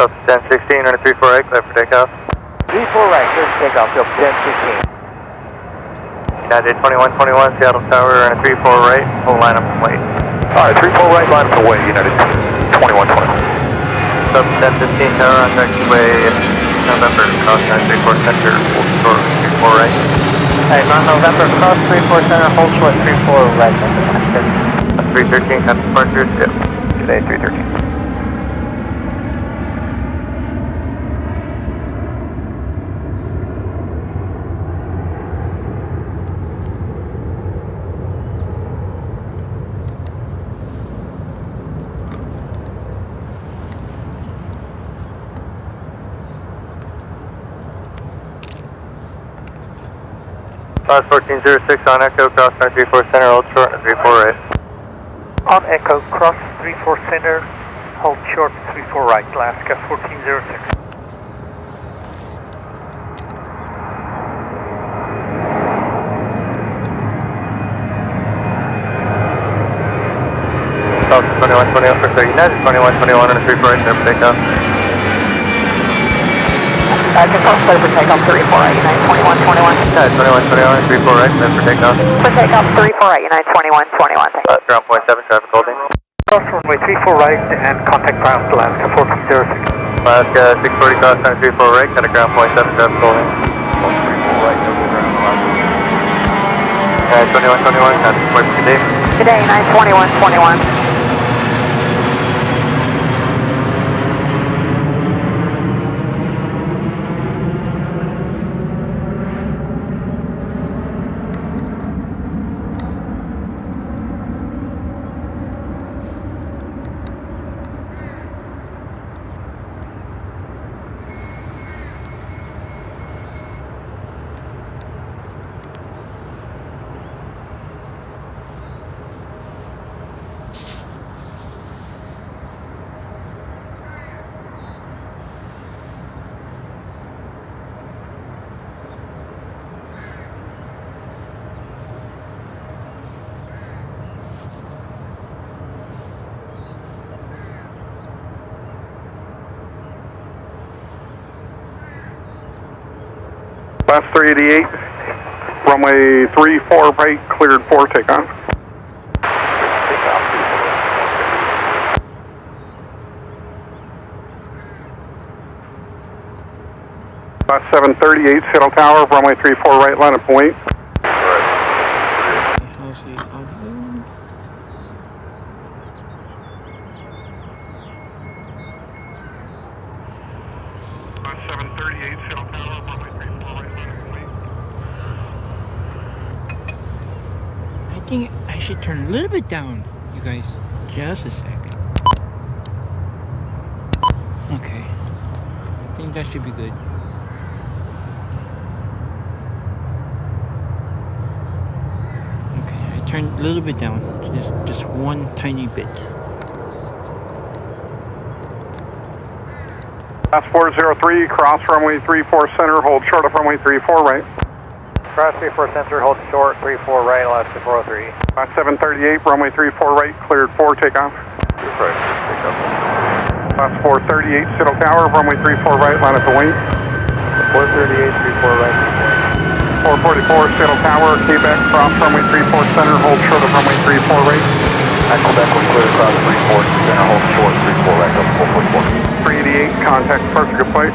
Delta 1016, running 34 right, clear for takeoff. 34 right, clear for takeoff, Delta 1016. United 2121, Seattle Tower, running 34 right, full line up and wait. Alright, 34 right, line up and wait, United 2121. Delta 1015 Tower on taxiway November, cross 934 center, hold short 34 right. Hey, Mount November, cross 34 center, hold short 34 right. 313, got departures, yep. Today 313. Class 1406 on Echo, cross 934 center, hold short 34 right. On Echo, cross 34 center, hold short 34 right, Alaska 1406. Delta 2121 for United 2121 on a 34 right, clear for takeoff. Control clear for takeoff 34 right, United 2121. United 2121 34 right, clear for takeoff. For takeoff 34 right, United 2121. Ground point 7, traffic holding. Cross runway 34 right and contact ground Alaska 1406. Alaska 640 cross 934 right, got a ground point 7, traffic holding. 34 right, no good ground Alaska. United 2121, got support for today. Today, United 2121. Class 388, runway 34 right, cleared for takeoff. Class 738, Seattle Tower, runway 34 right, line up and wait. Class 738, Seattle Tower, runway 34 right, line up and wait. I think I should turn a little bit down, you guys. Just a sec. Okay. I think that should be good. Okay, I turned a little bit down. Just one tiny bit. Class 403, cross runway 34 center, hold short of runway 34 right. Cross 34 center, hold short 34 right, Alaska 403. Class 738, runway 34 right, cleared for takeoff. Class 438, Seattle Tower, runway 34 right, line up and wait. 438, 34 right. 444, Seattle Tower, Quebec, cross runway 34 center, hold short of runway 34 right. Quebec will clear across 34 center, hold short 34 right, 444. 388, contact departure, good flight.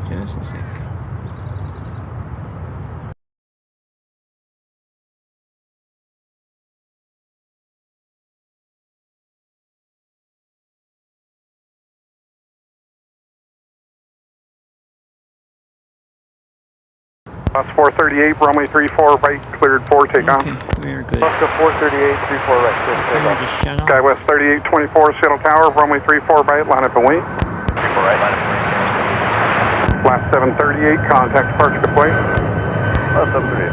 Just a sec. Class 438, runway 34 right, cleared for takeoff. Okay, very good. Alaska 438, 34 right, clear for Timer takeoff. just shut off. Skywest 3824, Seattle Tower, runway 34 right, line up and wait. 34 right, line up and wait. Class 738, contact departure, good flight. Class 738.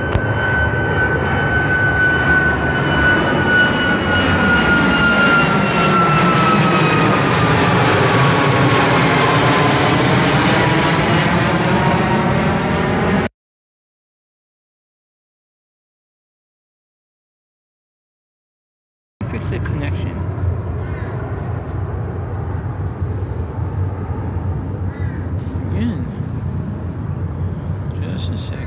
fix the connection. Again. Just a sec.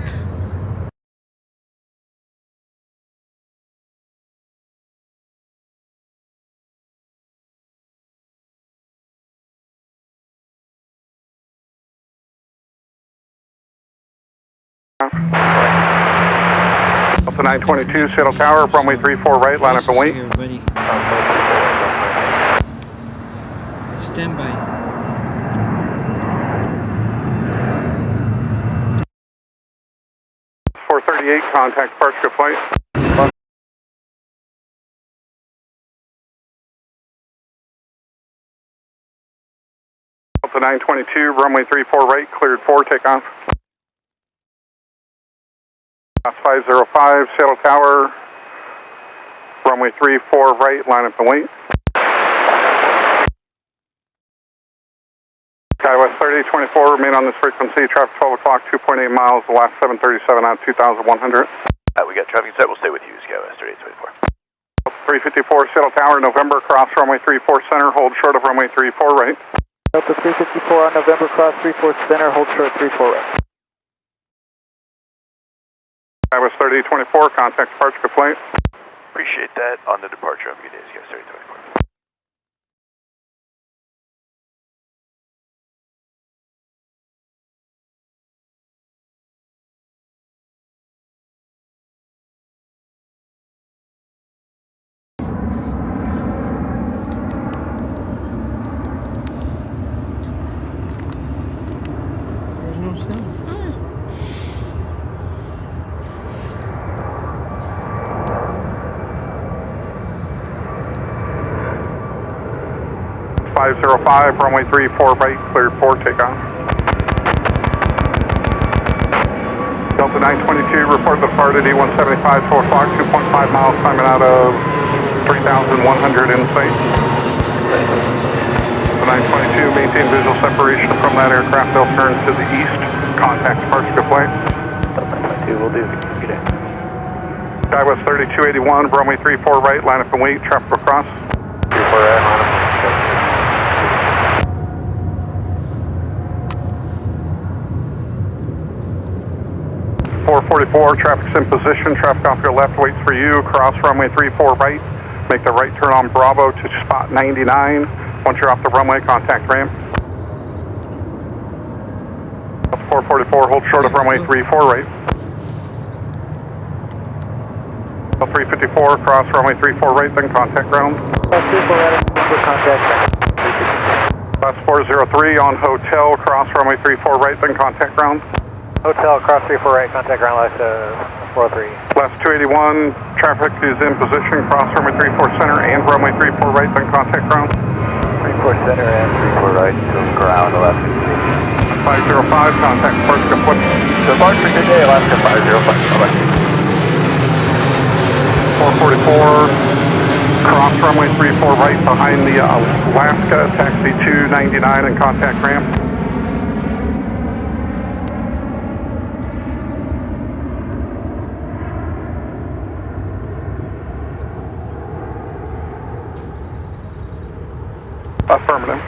Delta 922, Seattle Tower, runway 34 right, line up and wait. Everybody. Stand by. Contact departure flight. Delta 922, runway 34 right, cleared for takeoff. Class 505, Seattle Tower, runway 34 right, line up and wait. Skywest 3024, remain on this frequency, traffic 12 o'clock, 2.8 miles, the last 737 out 2100. We got traffic set, we'll stay with you, Skywest 3024. 354, Seattle Tower, November, cross runway 34 center, hold short of runway 34 right. Delta 354 on November, cross 34 center, hold short 34 right. Skywest 3024, contact departure flight. Appreciate that. On the departure, have a good day, Skywest 3024. There's no sound. 505, runway 34 right, cleared for takeoff. Delta 922, report the depart at E175, 12 o'clock, 2.5 miles, climbing out of 3,100 in sight. The 922, maintain visual separation from that aircraft. They'll turn to the east. Contact departure flight. Delta 922 will do. Good day. Skywest 3281, runway 34 right, line up and wait, traffic across. 34 right, line up. 444, traffic's in position, traffic off your left waits for you, cross runway 34 right, make the right turn on Bravo to spot 99. Once you're off the runway, contact ramp. 444, hold short of runway 34 right. 354, cross runway 34 right, then contact ground. Class 34 right, contact. Class 403 on hotel, cross runway 34 right, then contact ground. Hotel, cross 34 right, contact ground left 403. Class 281, traffic is in position, cross runway 34 center and runway 34 right, then contact ground. 34 center and 34 right to ground 11. 505, contact departure flight. Departure, good day, Alaska 505. Bye-bye. 444, cross runway 34 right behind the Alaska, taxi 299 and contact ramp. Affirmative.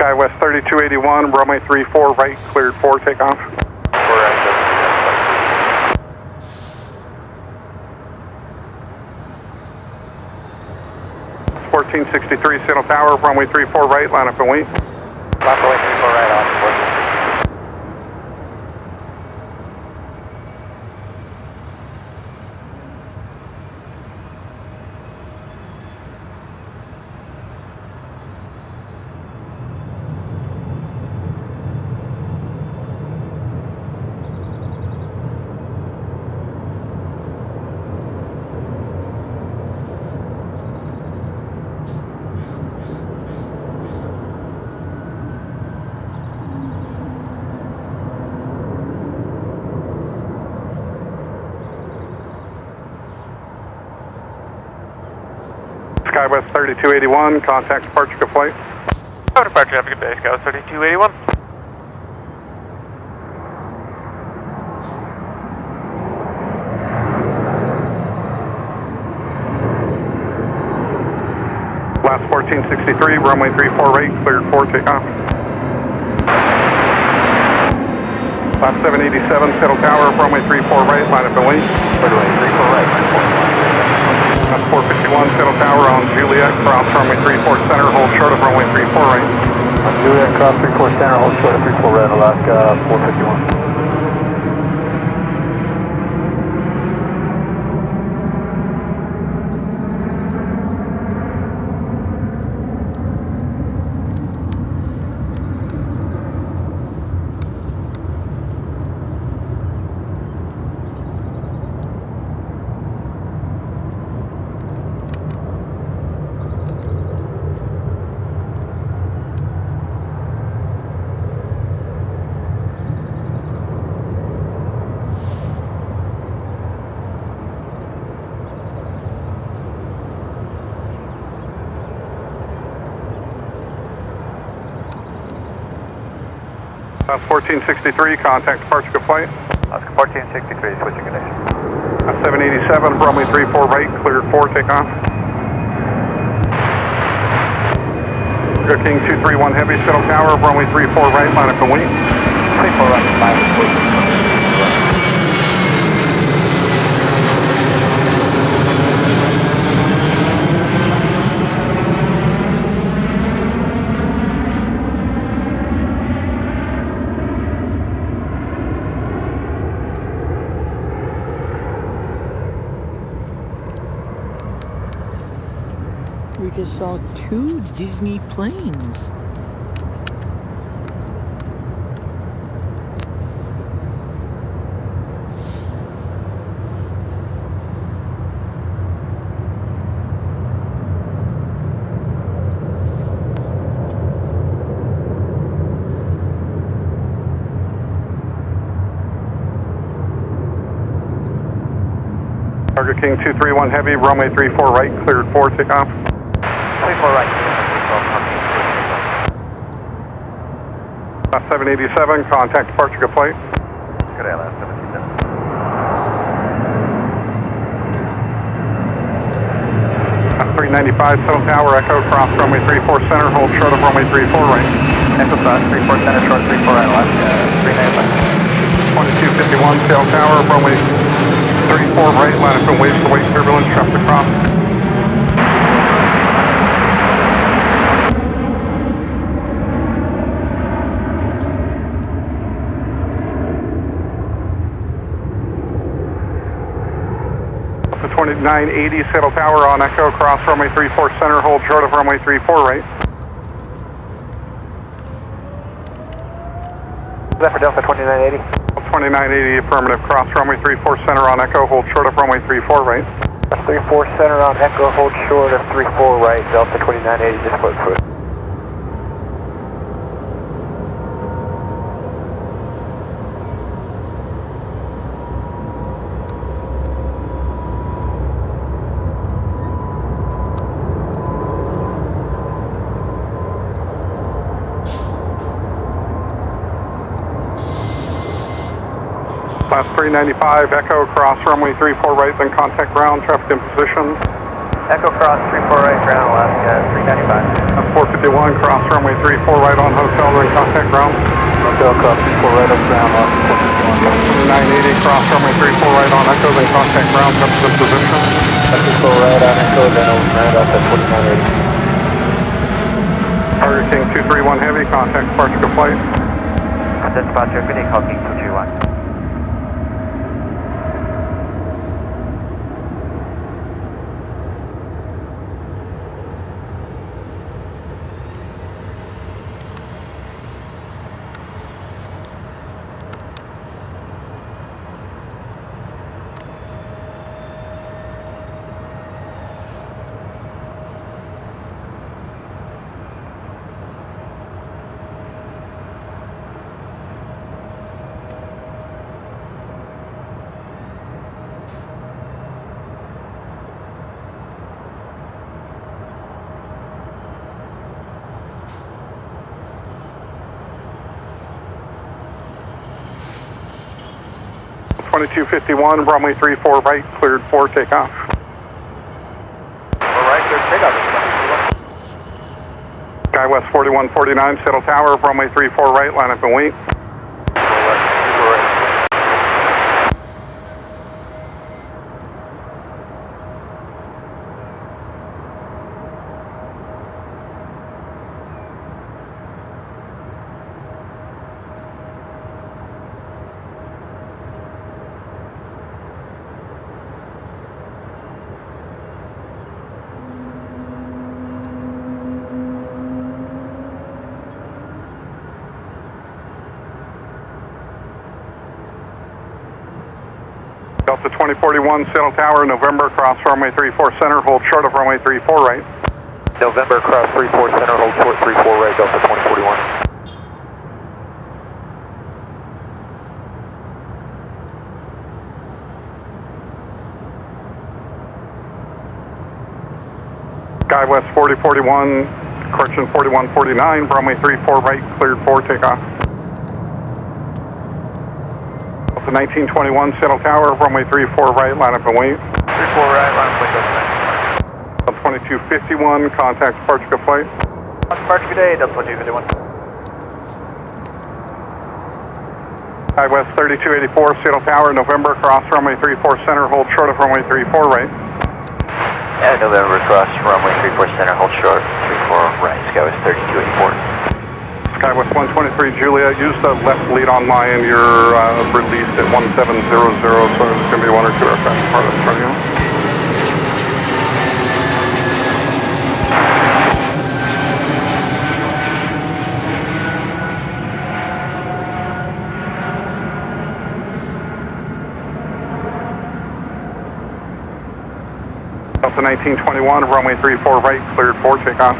Skywest 3281, runway 34 right, cleared for takeoff. 1463 Seattle Tower, runway 34 right, line up and wait. Runway 34 right, off. 3281, contact departure good flight. Departure, have a good day, Scout 3281. Last 1463, runway 34 right, cleared for takeoff. Last 787, Settle Tower, runway 34 right, line up and wait. Runway 34 right. Last 451, Settle Tower on Juliet, cross runway 34 center, hold short of runway 34 right. On Juliet, cross 34 center, hold short of 34 red, Alaska 451. Last 1463, contact departure good flight. Alaska 1463, switching condition. Last 787, runway 34 right, cleared for takeoff. Go King 231 heavy, Settle Tower, runway 34 right, line up and wait. 34 right, line up and wait. We just saw 2 Disney planes. Target King 231 heavy, runway 34 right, cleared for takeoff. 34 right. Last 787, contact departure good flight. Good day, last 787. Last 395, Settle Tower, Echo, cross runway 34 center, hold short of runway 34 right. Echo cross 34 center, short 34 right, Alaska 395. 2251, Settle Tower, runway 34 right, line up and wait for wake turbulence, traffic across. The 2980, Settle Tower on Echo, cross runway 34 center, hold short of runway 34 right. Is that for Delta 2980? 2980, affirmative, cross runway 34 center on Echo, hold short of runway 34 right. 34 center on Echo, hold short of 34 right, Delta 2980, just close to it. Last 395, Echo, cross runway 34 right, then contact ground, traffic in position. Echo cross 34 right, ground, Alaska 395. Last 451, cross runway 34 right on hotel, then contact ground. Hotel cross 34 right up ground, Alaska 451. 980, cross runway 34 right on Echo, then contact ground, traffic in position. 34 right on Echo, then over ground, Delta 2980. Target King 231 heavy, contact departure to flight. Contact departure, good day, call King 231. 2251, runway 34 right, cleared for takeoff. All right, clear takeoff. Skywest 4149, Settle Tower, runway 34 right, line up and wait. Delta 2041, Settle Tower, November, cross runway 34 center, hold short of runway 34 right. November, cross 34 center, hold short 34 right, Delta 2041. Skywest 4041, correction 4149, runway 34 right, cleared for takeoff. Delta 1921, Settle Tower, runway 34 right, line up and wait. 34 right, line up and wait, Delta 2251, contact departure flight. Departure good day, Delta 2251. Skywest 3284, Settle Tower, November, cross runway 34 center, hold short of runway 34 right. Yeah, November, cross runway 34 center, hold short 34 right, Skywest 3284. Skywest 123, Juliet, use the left lead on line. You're released at 1700, so there's going to be one or two aircraft part of front of you. Delta 1921, runway 34 right, cleared for takeoff.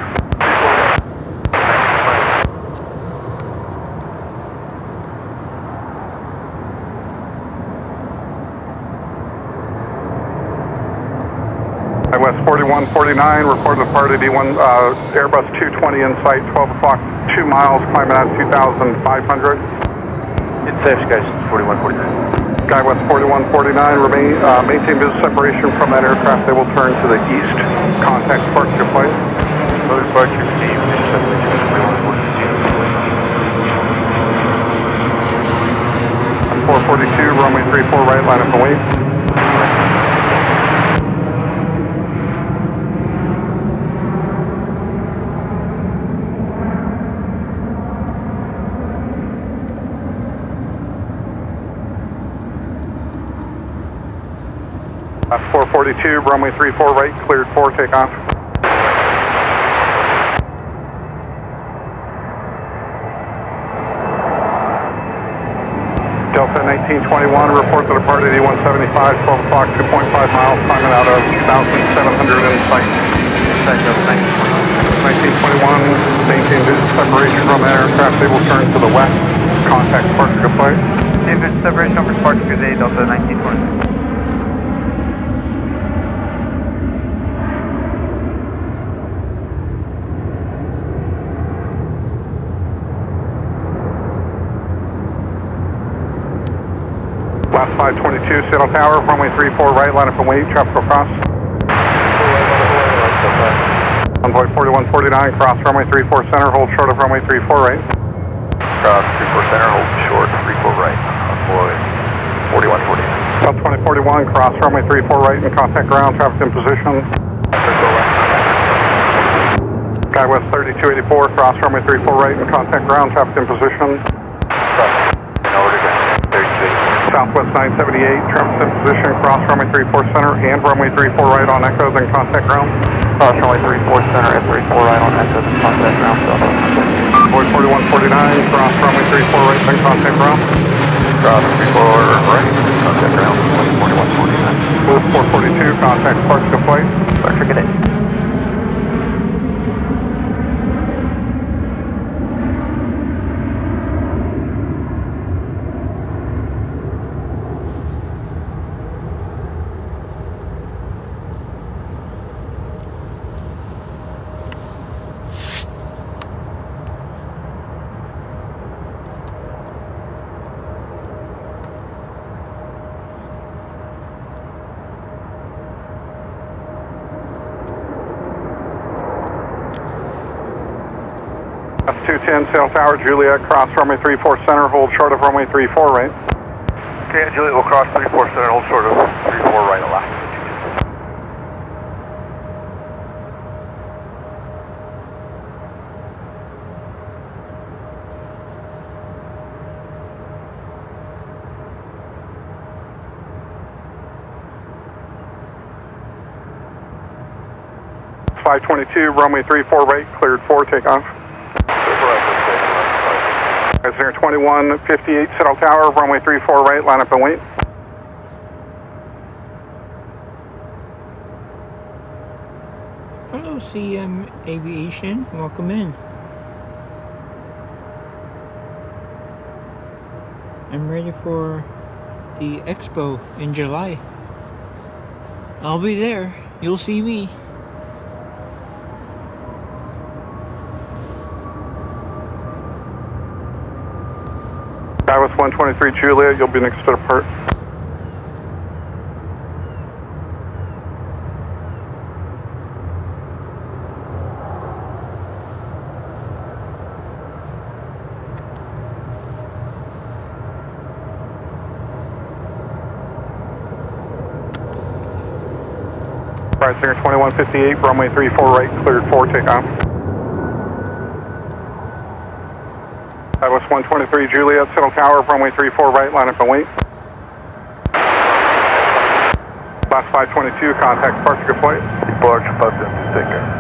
West 4149, report the part at E1, Airbus 220 in sight, 12 o'clock, 2 miles, climbing at 2,500. It's safe, guys, 4149. Skywest 4149, maintain visual separation from that aircraft. They will turn to the east. Contact departure flight. Further departure received, visual separation, 442, runway 34 right, line up and wait. Left 442, runway 34 right, cleared for takeoff. Delta 1921, report to depart at E175, 12 o'clock, 2.5 miles, climbing out of 2,700 in sight. 1921, maintain visual separation from that aircraft. They will turn to the west. Contact departure to flight. Visual separation over departure good day, Delta 1920. Last 522, Settle Tower, runway 34 right, line up and wait, traffic will cross. Envoy 4149, cross runway 34 center, hold short of runway 34 right. Cross 34 center, hold short 34 right, Envoy 4149. South 2041, cross runway 34 right and contact ground, traffic in position. Skywest 3284, cross runway 34 right and contact ground, traffic in position. Southwest 978, traffic in position, cross runway 34 center and runway 34 right on echo, then contact ground. Cross runway 34 center and 34 right on echo, then contact ground. Boy 4149, cross runway 34 right, then contact ground. Cross 34 right, contact ground, 4149. Booth 442, contact departure to flight. Departure good day. That's 210, Sail Tower, Juliet, cross runway 34 center, hold short of runway 34 right. Okay, Juliet will cross 34 center, hold short of 34 right, Alaska. It's 522, runway 34 right, cleared for takeoff. Is there 2158, Sail Tower, runway 34 right, line up and wait. Hello, CM Aviation. Welcome in. I'm ready for the expo in July. I'll be there. You'll see me. Skywest 123 Juliet, you'll be next to the part. Right, Singer 2158, runway 34 right, cleared for takeoff. Skywest 123 Juliet, Sail Tower, runway 34 right, line up and wait. Last 522, contact departure flight. Departure, Putnam, take care.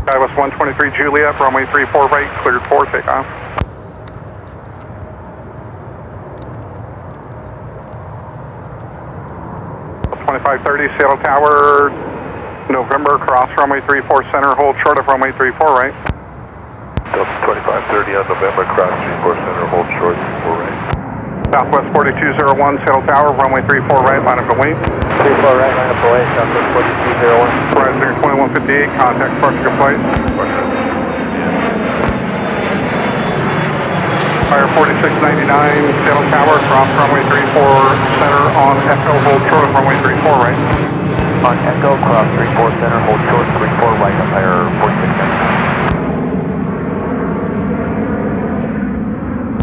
Skywest 123 Juliet, runway 34 right, cleared for takeoff. $2530, Sail Tower, November, cross runway 34 center, hold short of runway 34 right. Delta 2530 on November, cross 34 center, hold short 34 right. Southwest 4201, Sail Tower, runway 34 right, line up and wait. 34 right, line up away, Southwest 4201. Horizon 2158, contact departure flight. Fire 4699, Sail Tower, cross runway 34 center on Echo, hold short of runway 34 right. On Echo, cross 34 center, hold short 34 right, Empire 4699.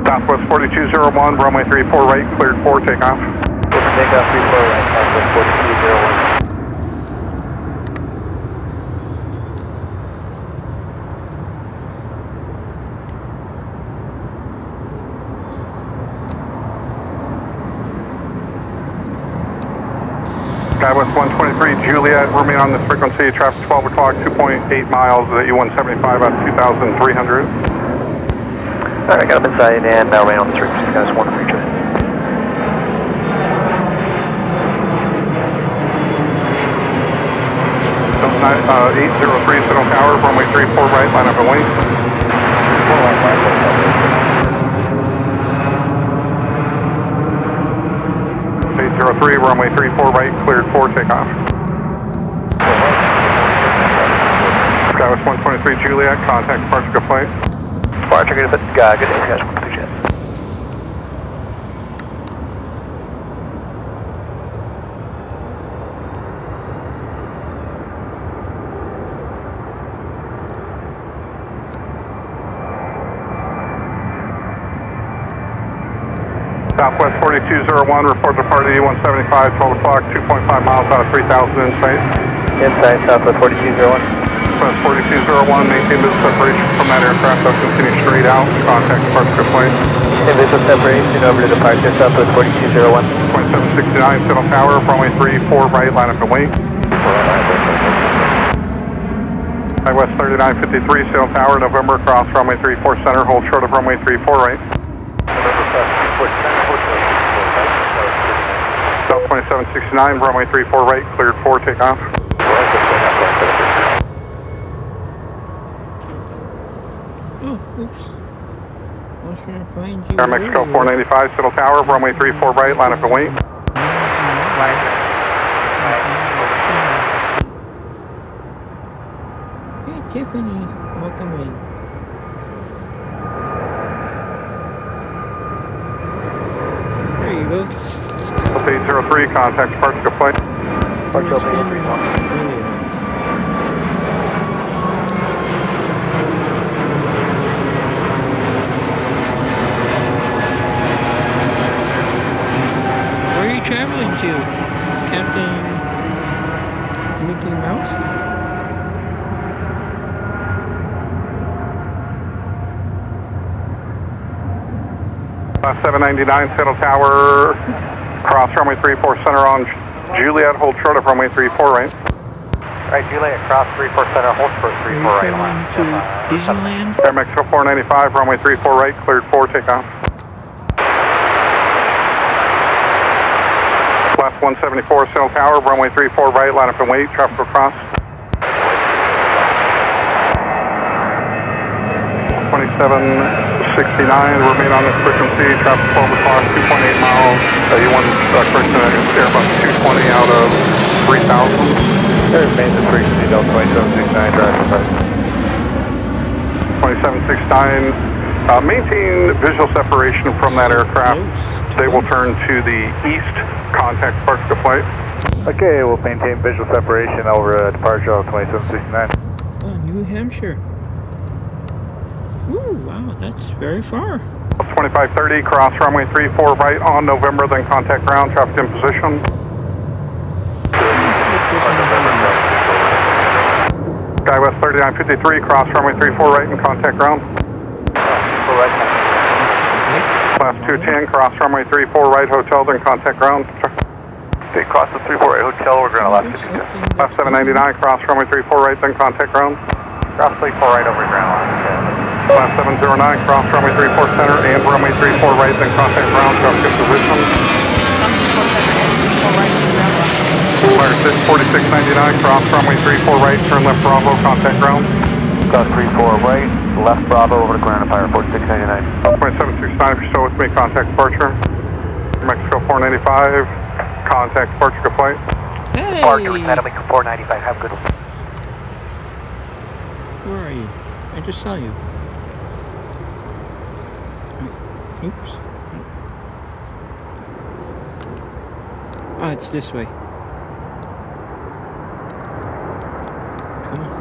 Southwest 4201, runway 34 right, cleared for takeoff. Takeoff 34 right, Southwest 4201. Skywest 123 Juliet, remain on this frequency, traffic 12 o'clock, 2.8 miles at U175 at 2,300. Alright, got up inside and now remain on this frequency, Skywest 123 Juliet. So, 803 Sail Tower, runway 34 right, line up and wait. 803, runway 34 right, cleared for takeoff. Skywest 123 Juliet, contact departure flight. Departure, good day, Skywest 123 Juliet. Southwest 4201, report departure E175, 12 o'clock, 2.5 miles out of 3,000 in sight. Inside, Southwest 4201. Southwest 4201, maintain visual separation from that aircraft, so continue straight out, contact departure flight. In visual separation over to departure, Southwest 4201. 2769, Sail Tower, runway 34 right, line up and wait. Skywest 3953, Sail Tower, November, cross runway 34 center, hold short of runway 34 right. South 2769, runway 34 right, cleared for takeoff. Oh, oops. was trying to find you. Air Mexico 495, Settle Tower, runway 34 right, line up and wait. Hey, Tiffany, welcome in. There you go. 803, contact departure flight. We're standing earlier. Where are you traveling to, Captain Mickey Mouse? Class 799, Settle Tower, cross runway 34 center on Juliet, hold short of runway 34 right. Right, Juliet, cross 34 center, hold short Are 34 you right. traveling to Disneyland? Air Mexico 495, runway 34 right, cleared 4, takeoff. Class 174, Settle Tower, runway 34 right, line up and wait, traffic will cross. 2769, remain on this frequency, traffic 12 o'clock, 2.8 miles, you want correction, Airbus 220 out of 3000. Remain the frequency, Delta 2769, traffic 2769, maintain visual separation from that aircraft. They will turn to the east, contact departure to flight. Okay, we'll maintain visual separation over departure of 2769. Oh, New Hampshire. Ooh, wow, that's very far. 2530, cross runway 34 right on November, then contact ground, traffic in position. SkyWest 3953, cross runway 34 right and contact ground. Class 210, cross runway 34 right, hotel, then contact ground. Okay, cross the 34 right hotel, we're going to last 52. Class 799, cross runway 34 right, then contact ground. Cross 34 right over ground. Class 709, cross runway 34 center and runway 34 right, then contact ground, traffic in position. Fire 4699, cross runway 34 right, turn left Bravo, contact ground. Cross 34 right, left Bravo over to ground, Empire 4699. 2769, if you're still with me, contact departure. Mexico 495, contact departure to flight. Hey! Mexico 495, have a good one. Where are you? I just saw you. Oops. Oh, it's this way. Come on.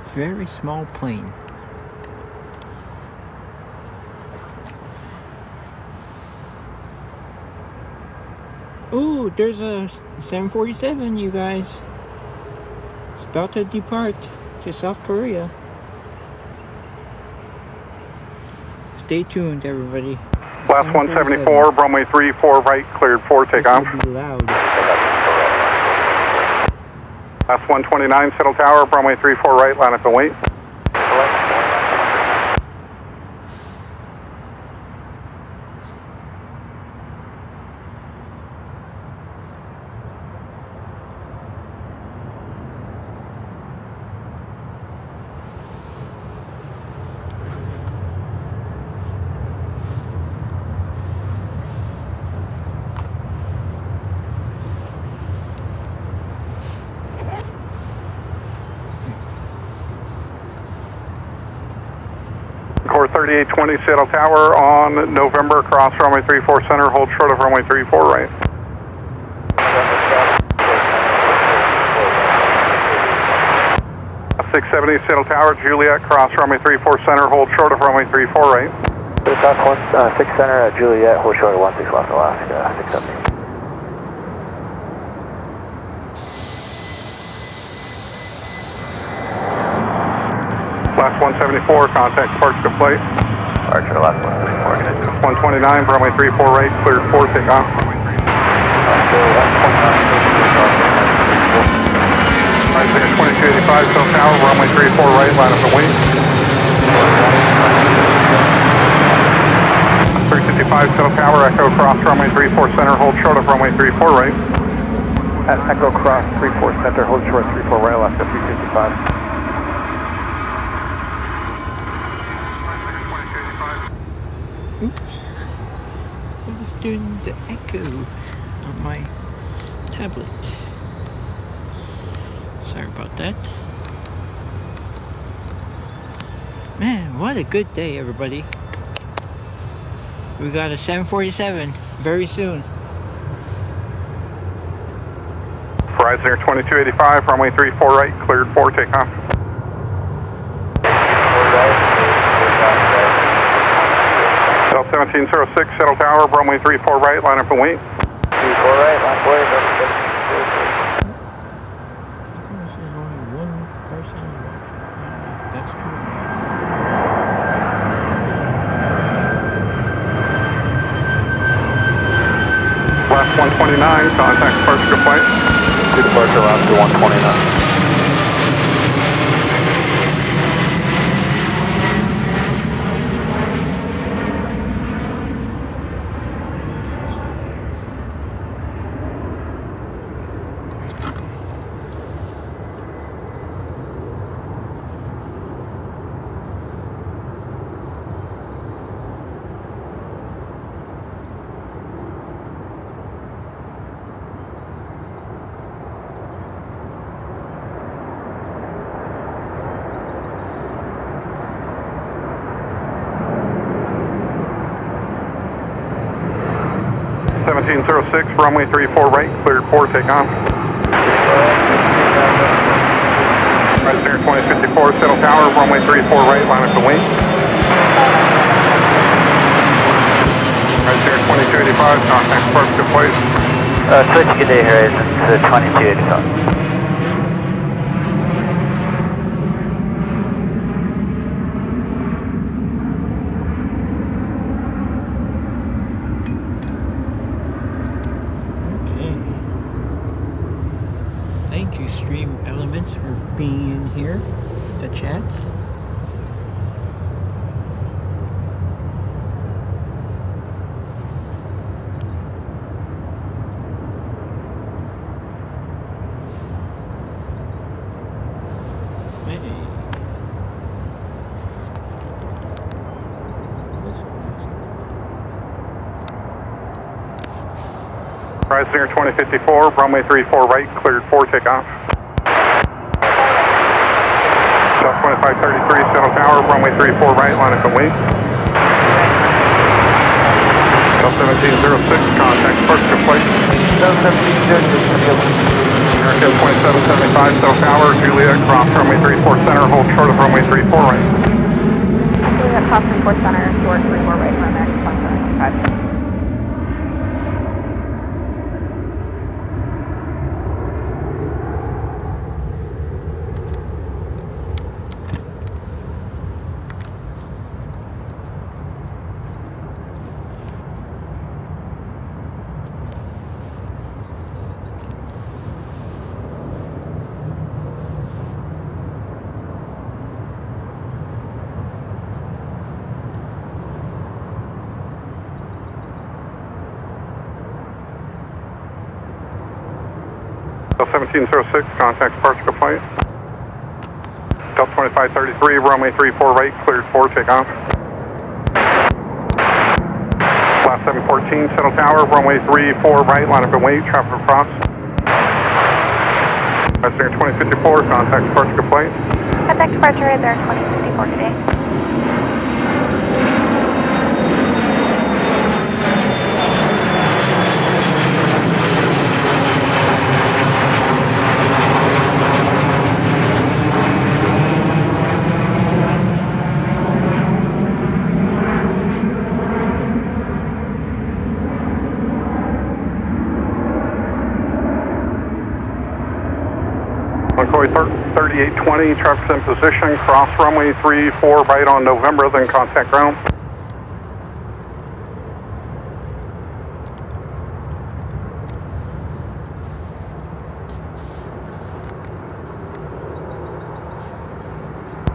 Very small plane. Ooh, there's a 747, you guys. It's about to depart to South Korea. Stay tuned, everybody. Class 174, runway 34 right, cleared 4, takeoff. Be loud. Class 129, Settle Tower, runway 34 right, line up and wait. Core 3820, Seattle Tower on November, cross runway 34 center, hold short of runway 34 right. .670, Seattle Tower, Juliet, cross runway 34 center, hold short of runway 34 right. South 6 center, Juliet, hold short of 16 left, Alaska, 670. Last 174, contact departure to flight. Archer, last 174. 129, runway 34 right, cleared 4, takeoff. Isaiah 2285, South Tower, runway 34 right, line up and wait. 255, Cell Tower, Echo Cross, runway 34 center, hold short of runway 34 right. At Echo Cross 34 center, hold short 34 right, Alaska 355. Oops. I was doing the echo on my tablet. Sorry about that. Man, what a good day, everybody. We got a 747 very soon. Horizon Air 2285, runway 34 right, cleared for takeoff. Cell 1706, Shuttle Tower, runway 34 right, line up and wait. 34 right, line up and wait. There's only one person. That's true. Last 129, contact departure flight. Departure last to 129. Runway 34 right, cleared for takeoff. Horizon Air 2054, Shuttle Tower, runway 34 right, line up and wait. Horizon Air 2285, contact departure flight. Switch good day, Horizon to 2285. Thank you, Stream Elements, for being in here to chat. Hey. Horizon Air 2054, runway 34 right, cleared for takeoff. Shell 2533, Shuttle Tower, runway 34 right, line up and wait. Shell 1706, contact departure flight. Shell 1706, American 2775, Shuttle Tower, Juliet, cross runway 34 center, hold short of runway 34 right. Juliet, cross 34 center, short 34 right, for American 2775. Shell 1706, contact departure flight. Shell 2533, runway 34 right, cleared for takeoff. Last 714, Shuttle Tower, runway 34 right, line up and wait, traffic across. Horizon Air 2054, contact departure flight. Contact departure is Air 2054 today. McCoy 3820, traffic's in position, cross runway 34 right on November, then contact ground.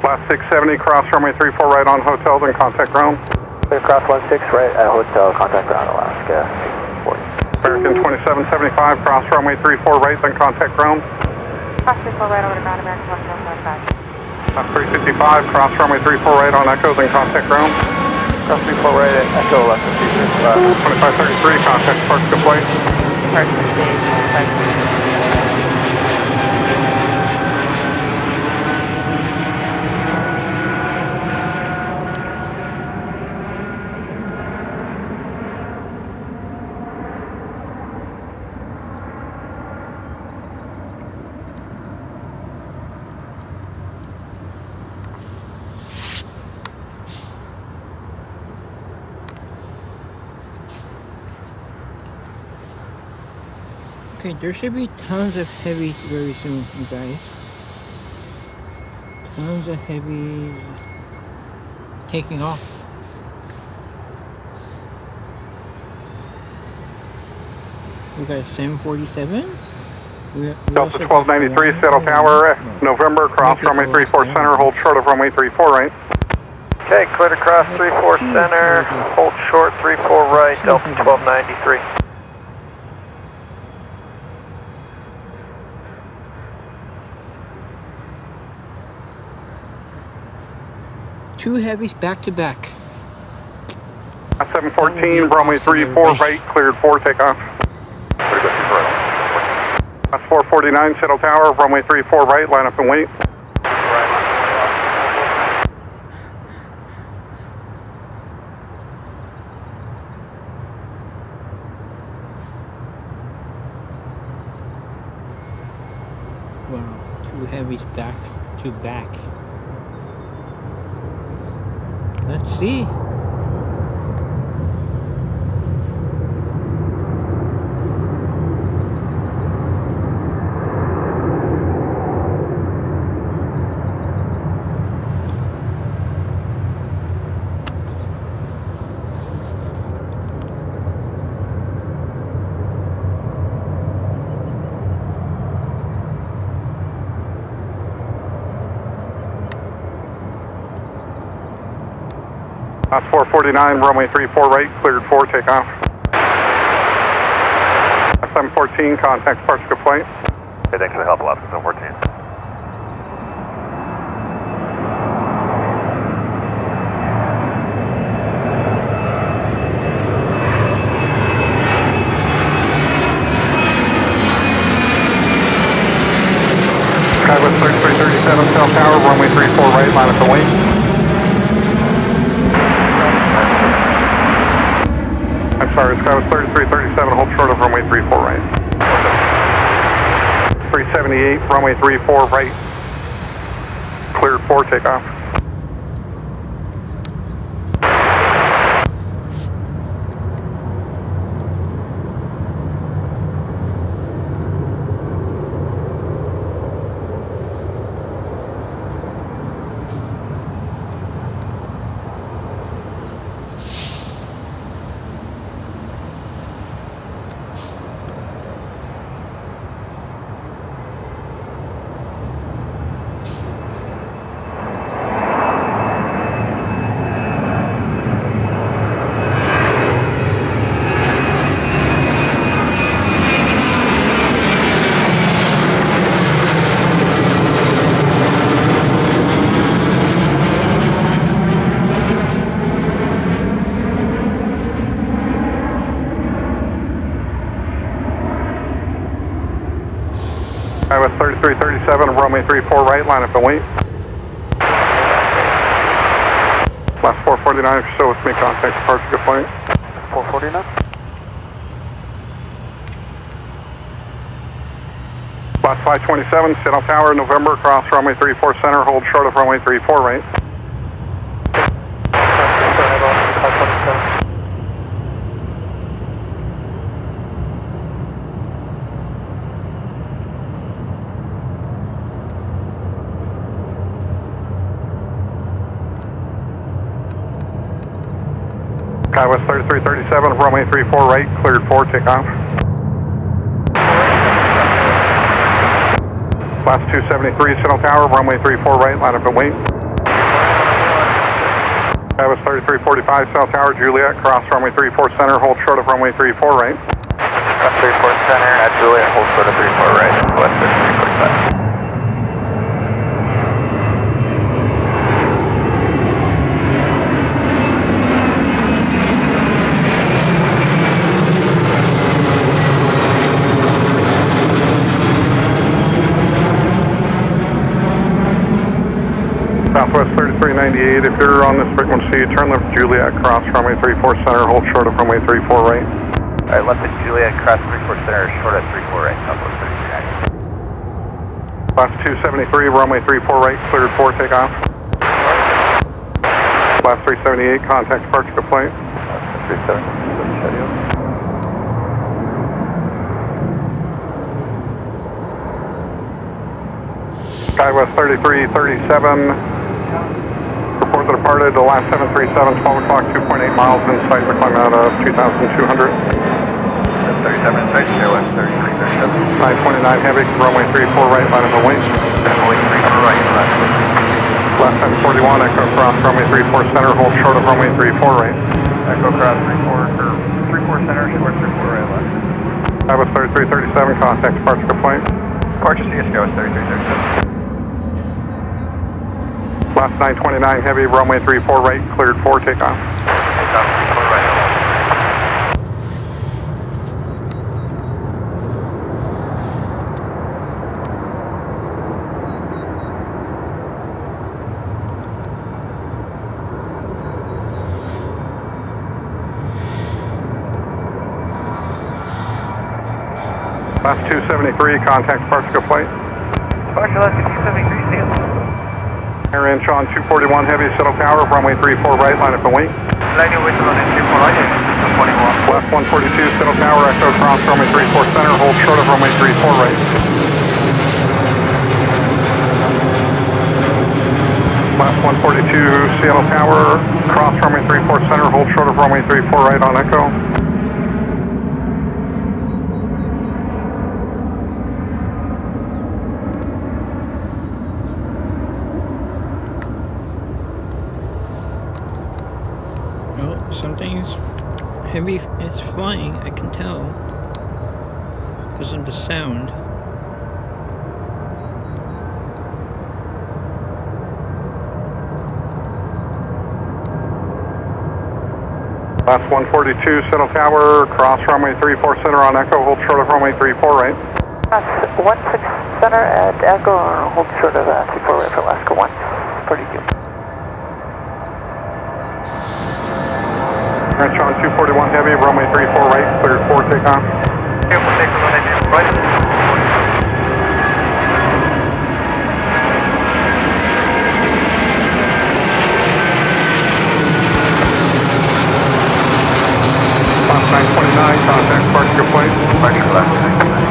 Last 670, cross runway 34 right on hotel, then contact ground. Clear cross 16 right at hotel, contact ground Alaska 40. American 2775, cross runway 34 right, then contact ground. Cross 34 right over to ground, American 2775. 355, cross runway 34 right on Echo, then contact ground. Cross 34 right at Echo, left of 2533, contact departure flight. Okay, there should be tons of heavies very soon, you guys. Tons of heavies taking off. We got 747. Delta 1293, Seattle Tower, November, cross runway 34 center, hold short of runway 34 right. Okay, clear to cross 34 center, hold short 34 right, Delta 1293. Two heavies back to back. 714, runway 34 right, cleared for takeoff. That's 449, Seattle Tower, runway 34 right, line up and wait. Wow, two heavies back to back. Let's see. That's 449, runway 34 right, cleared for takeoff. 714, contact departure flight. Hey, thanks for the help, Alaska 714. Skywest 3337, Cell Tower, runway 34 right, line up and wait. I'm sorry, Skywest 3337, hold short of runway 34 right. 378, runway 34 right, cleared for takeoff. Skywest 3337, runway 34 right, line up and wait. Last 449, if you're still with me, contact departure, good flight. 449? Last 527, Seattle Tower, November, cross runway 34 center, hold short of runway 34 right. Skywest 3337, runway 34 right, cleared for takeoff. Last 273, Seattle Tower, runway 34 right, line up and wait. That was 3345 South Tower, Juliet, cross runway 34 center, hold short of runway 34 right. Cross 34 center at Juliet, hold short of 34 right, West 3345. Southwest 3398, if you're on this frequency, turn left Juliet, cross runway 34 center, hold short of runway 34 right. Alright, left at Juliet, cross 34 center, short at 34 right, Southwest 3390. Last 273, runway 34 right, cleared for takeoff. Last 378, contact departure to plane. 37. Skywest 3337, report that departed the last 737, 12 o'clock, 2.8 miles in sight, to climb out of 2,200. 37 in sight, Skywest 3337. 929 heavy, runway 34 right, line of the wing. Runway 34 right, Last 1041, echo cross runway 34 center, hold short of runway 34 right. Echo cross 34 center, short 34 right, left. Skywest 3337, contact departure to plane. Departure to Skywest 3337. Last 929 heavy, runway 34 right, cleared for takeoff. Takeoff 34 right. Last 273, contact departure to plane. Departure last 273, see you. Air inch on 241 heavy, settle tower, runway 34 right, line up and wing. Line your whistle on 34 right, 241. Left 142, settle tower, echo cross runway 34 center, hold short of runway 34 right. Last 142, Seattle tower, cross runway 34 center, hold short of runway 34 right on echo. Something's heavy, it's flying, I can tell, because of the sound. Last 142, settle tower, cross runway 34 center on echo, hold short of runway 34 right. That's 16 center at echo, hold short of 34 right for Alaska 142. French on 241 heavy, runway 34 right, cleared for takeoff. Careful, take the runway right. Last 929, contact departure plane. Departure left 929.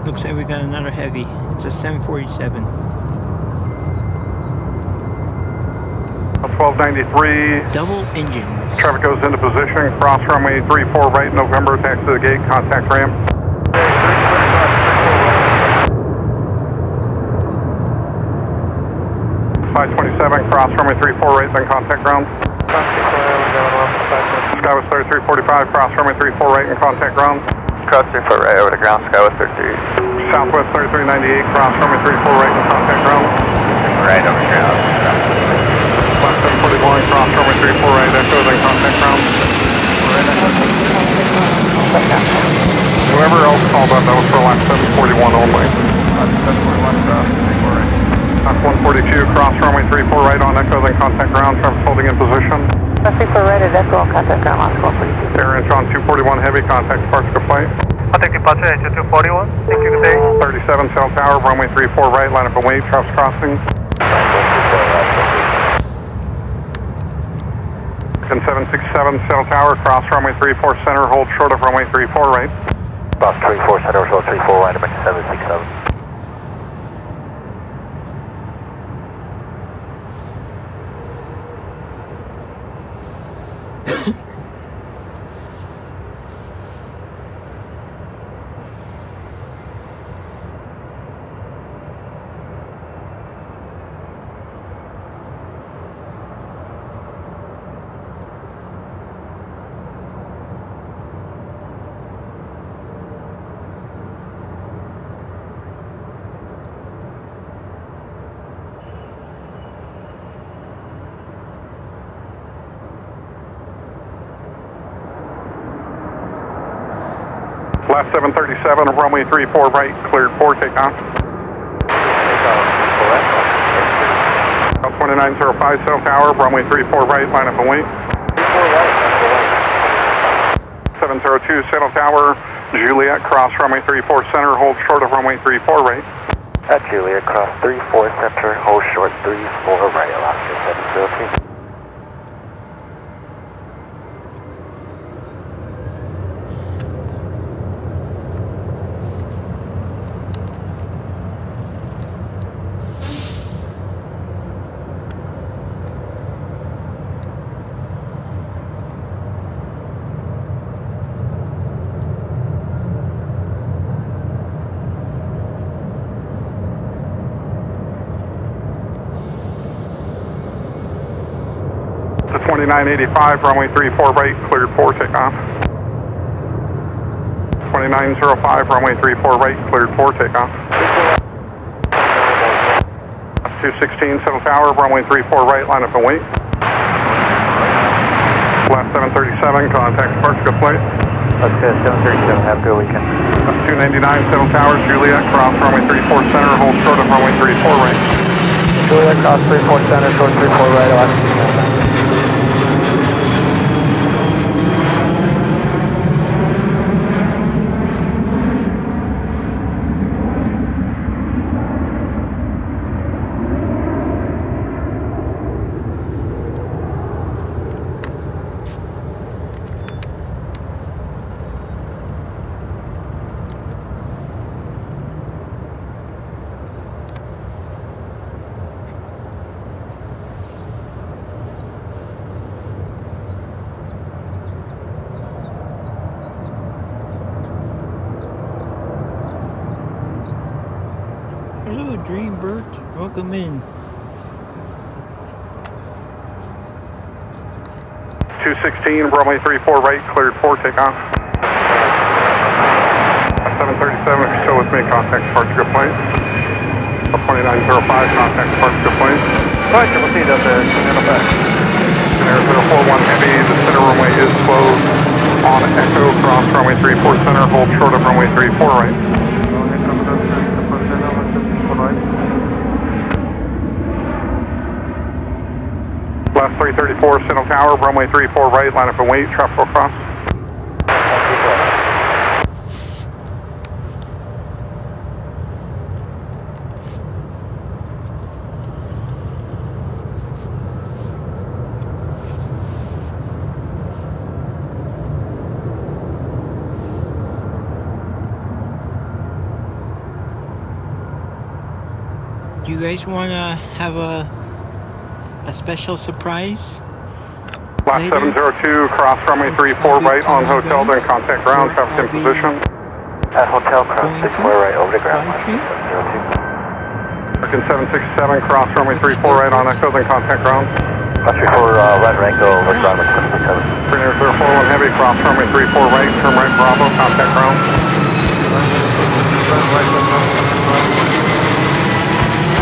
Looks like we got another heavy. It's a 747. 1293. Double engines. Traffic goes into position. Cross runway 34 right, November. Taxi to the gate. Contact ramp. 527. Cross runway 34 right, then contact ground. Skywest 3345. Cross runway 34 right and contact ground. Cross 34 right over to ground, Skywest 33. Southwest 3398. Cross runway 34 right and contact ground. Right over ground. Last 741. Cross runway 34 right. Echo, then contact ground. Whoever else called up, that was for last 741 only. 741 cross 34 right. Last 142. Cross runway 34 right on Echo, then contact ground. Traffic holding in position. 34 right at echo, contact ground, last 142. Air inch on 241 heavy. Contact departure to flight. Contact departure at 241. Thank you, good day. 37 Cell Tower, runway 34 right, line up and wait, Travis crossing. 767 Cell Tower, cross runway 34 center, hold short of runway 34 right. Box 34 center, hold 34 right, back to 767. Last 737, runway 34 right, cleared for takeoff. 2905 cell tower, runway 34 right, line up and wait. 702 Saddle Tower, Juliet, cross runway 34 center, hold short of runway 34 right. At Juliet, cross 34 center, hold short 34 right, Alaska 702. To 2985, runway 34 right, cleared for takeoff. 2905, runway 34 right, cleared for takeoff. 216 Saddle Tower, runway 34 right, line up and wait. Last 737, contact departure flight. Okay, 737, have a good weekend. 299 Saddle Tower, Juliet, cross runway 34 center, hold short of runway 34 right. Juliet, cross 34 center, short 34 right, Alaska. Hello, Dreambird. Welcome in. 216, runway 34 right, cleared for takeoff. 737, if you're still with me, contact departure flight. 2905, contact departure flight. Alright, we'll see you up there. Air 041 Heavy, the center runway is closed on Echo, cross runway 34 center, hold short of runway 34 right. Last 334, Saddle Tower, runway 34 right, line up and wait, traffic will cross. Do you guys want to have a special surprise? Last later? 702, cross runway 34 right on hotel, then contact ground, traffic in position. At hotel, cross Going 34 to right, over the ground. live stream? American 767, cross runway 34 right on Echo, then contact ground. Cross 34 right, rank, over ground, 767. Premier 041 Heavy, cross runway 34 right, turn right, Bravo, contact ground.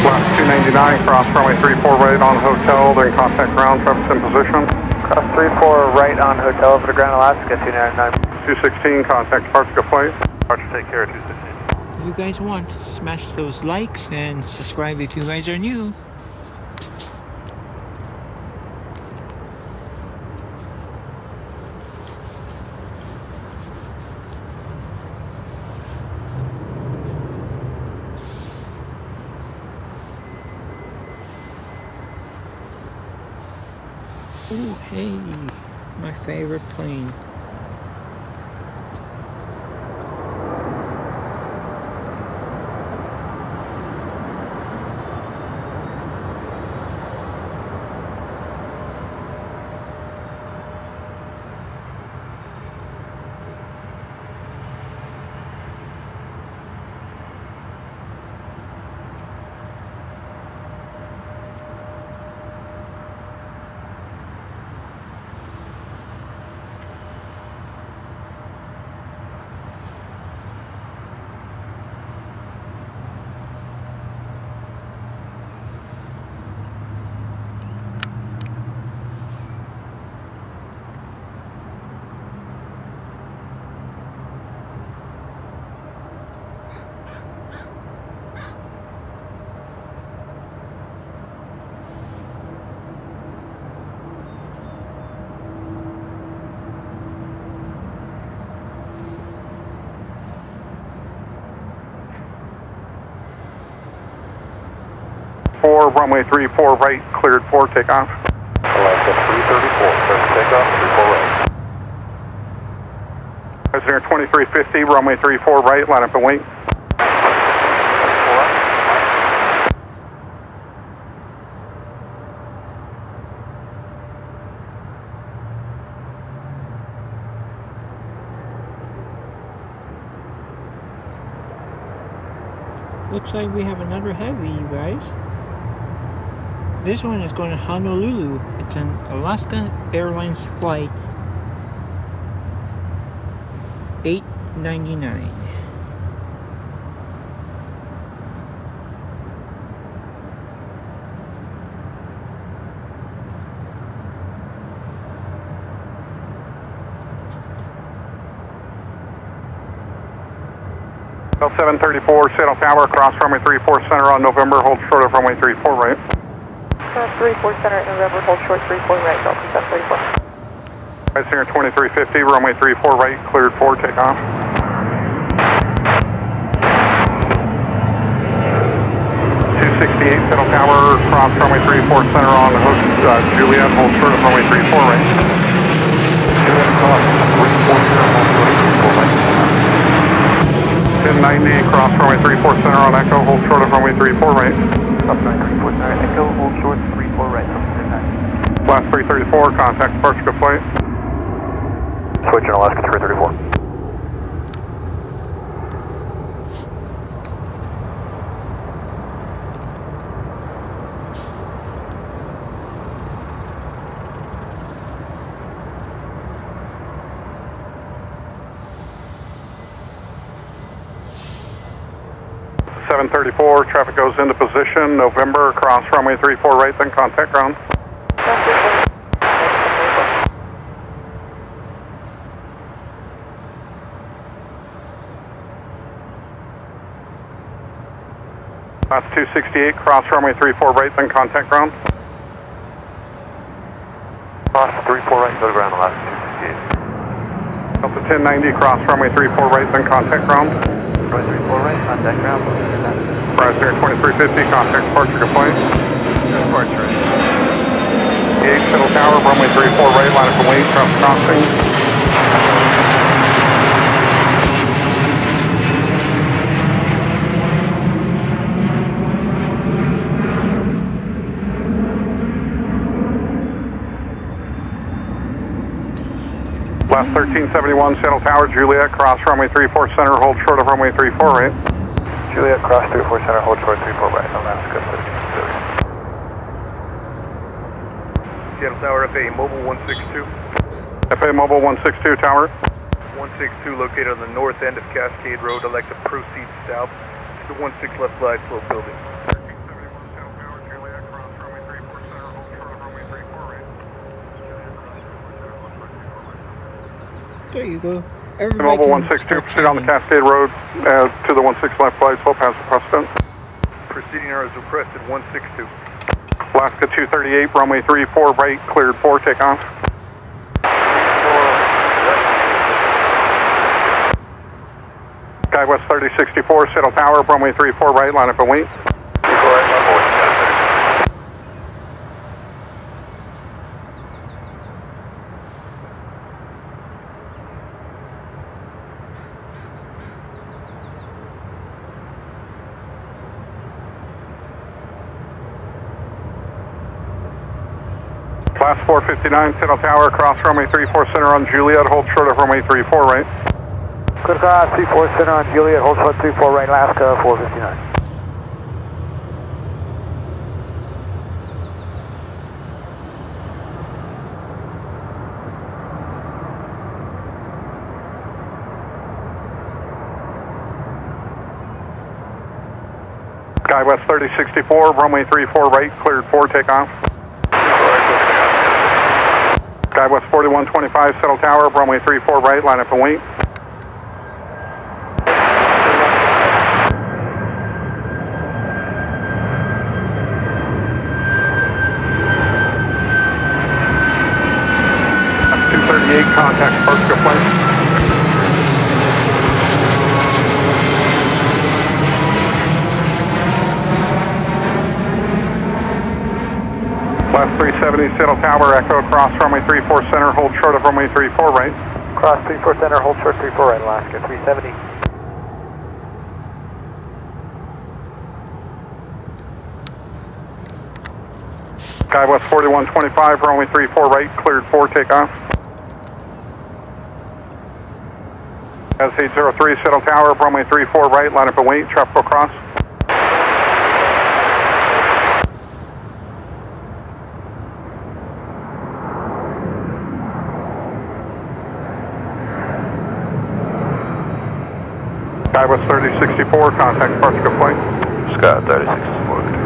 Last 299, cross runway 34 right on hotel, then contact ground, traffic in position. Cross 34 right on hotel, over the ground, Alaska 299. 216, contact departure flight. Departure, take care, 216. If you guys want, smash those likes and subscribe if you guys are new. Oh, hey, my favorite plane. 334, runway 34 right, cleared for takeoff. Alaska 334, clear for takeoff, 34 right. Passenger 2350, runway 34 right, line up and wait. Looks like we have another heavy, you guys. This one is going to Honolulu. It's an Alaska Airlines flight 899. Bell 734, Seattle Tower, cross runway 34 center on November, hold short of runway 34 right. 34 center at November, hold short 34 right, Delta 734. Passenger 2350, runway 34 right, cleared for takeoff. Seattle Tower, cross runway 34 center on Juliet, hold short of runway 34 right. Juliet cross 34 center, hold short of 34 right. 1090, cross runway 34 center on Echo, hold short of runway 34 right. Up 934 center, Echo, hold short 34 right, Last 334, contact departure flight. Switch in Alaska 334. Traffic goes into position, November, cross runway 34 right, then contact ground. Last 268, cross runway 34 right, then contact ground. Cross 34 right, go to ground, Alaska 268. Delta 1090, cross runway 34 right, then contact ground. Runway 34 right, contact ground. Passenger 2350, contact departure complaint. Departure. 8 Seattle Tower, runway 34 right, line up and wait, traffic crossing. Last 1371, Seattle Tower, Juliet, cross runway 34 center, hold short of runway 34 right. Juliet, cross 34 center, hold short 34 right, Alaska 1330. Seattle Tower, FA Mobile 162. FA Mobile 162, Tower. 162 located on the north end of Cascade Road. I'd like to proceed south to the 16 left glide slope building. 1371, Seattle Tower, Juliet, cross runway 34 center, hold short of runway 34 right. There you go. Mobile 162, proceed on the Cascade Road to the 16 left glide slope, has the precedent. Proceeding as requested, 162. Alaska 238, runway 34 right, cleared for takeoff. Skywest 3064, Seattle Tower, runway 34 right, line up and wait. Last 459, Seattle Tower, cross runway 34 center on Juliet, hold short of runway 34 right. Good cross 34 center on Juliet, hold short 34 right, Alaska 459. Skywest 3064, runway 34 right, cleared for takeoff. Skywest 4125, Seattle Tower, runway 34 right, line up and wait. That's 238, contact departure plane. Left 370, Seattle Tower, Echo, cross runway 34 center, hold short of runway 34 right. Cross 34 center, hold short 34 right, Alaska 370. Skywest 4125, runway 34 right, cleared 4 takeoff. S803, Seattle Tower, runway 34 right, line up and wait, traffic will cross. Skywest 3064, contact departure flight. Scott 3064.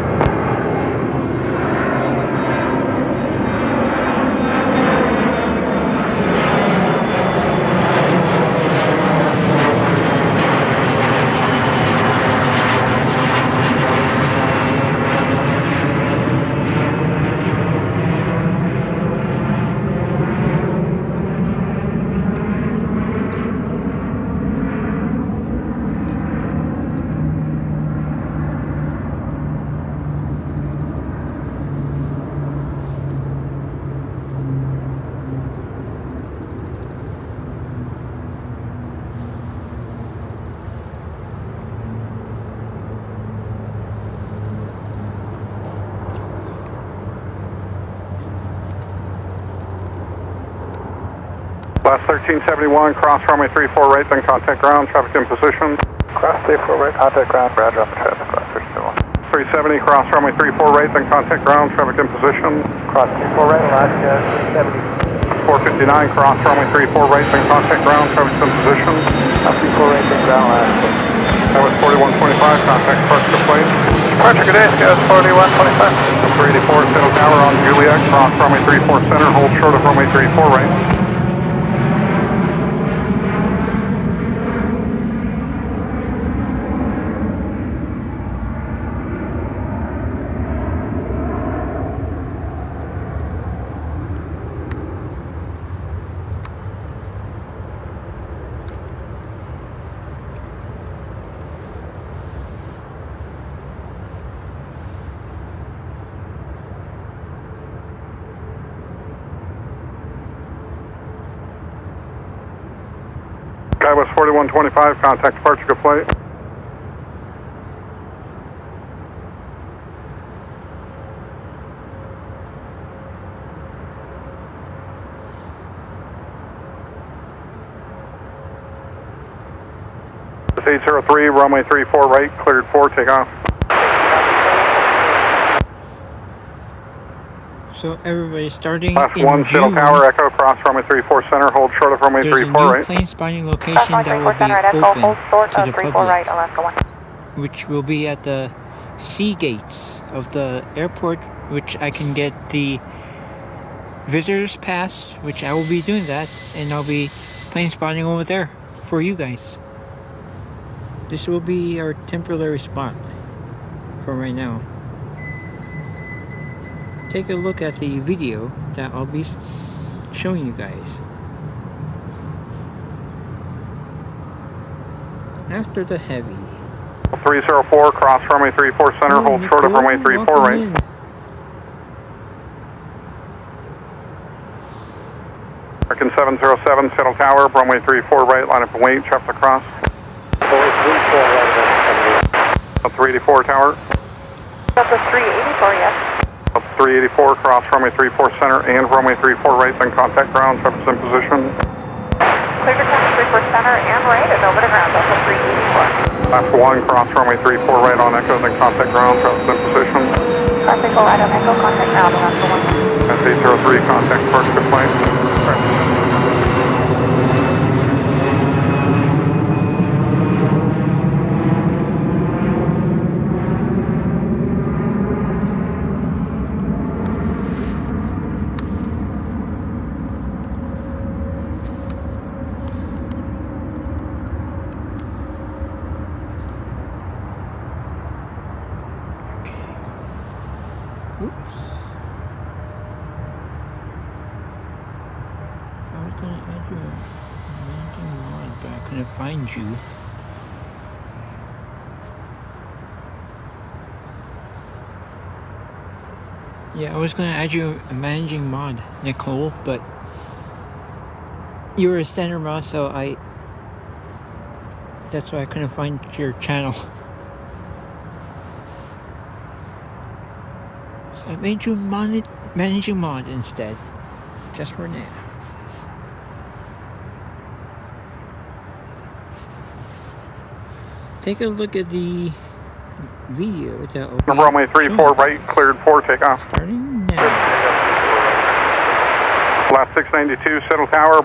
Last 1371, cross runway 34 right, then contact ground, traffic in position. Cross 34 right, contact ground, roger on the traffic, cross 370, cross runway 34 right, then contact ground, traffic in position. Cross 34 right, Alaska 370. 459, cross runway 34 right, then contact ground, traffic in position. Cross 34 right, then ground, Alaska. That was 4125, contact departure plane. Departure, good day, Skywest 4125. 384, Seattle Tower on Juliet, cross runway 34 center, hold short of runway 34 right. Skywest 4125, contact departure, good flight. S803, runway 34 right, cleared 4, take off. So everybody starting Last in 1, Seattle June, Tower, Echo, cross runway 34 center, hold short of runway there's a 34 new right. plane spotting location Cross that 34 will be center at Echo, hold open short to of the 34 right, public, Alaska 1. which will be at the sea gates of the airport, which I can get the visitors pass, which I will be doing that, and I'll be plane spotting over there for you guys. This will be our temporary spot for right now. Take a look at the video that I'll be showing you guys. After the heavy. 304, cross runway 34 center, Oh, hold short of Nicole, runway 34 welcome right. in. American 707, Seattle Tower, runway 34 right, line up and wait, traffic across. 384 Tower. That's a 384, yes. 384, cross runway 34 center and runway 34 right, then contact ground, traffic's in position. Clear to turn 34 center and right and over to ground, that's a 384. Last 1, cross runway 34 right on Echo, then contact ground, traffic's in position. Cross 34 right on Echo, contact ground, Alaska 1. S803, contact departure, good plane. Find you. Yeah, I was gonna add you a managing mod, Nicole, but you were a standard mod, so that's why I couldn't find your channel. So I made you managing mod instead, just for now. Take a look at the video that will be Runway 34 right, cleared for takeoff. starting now. Last 692, settle tower.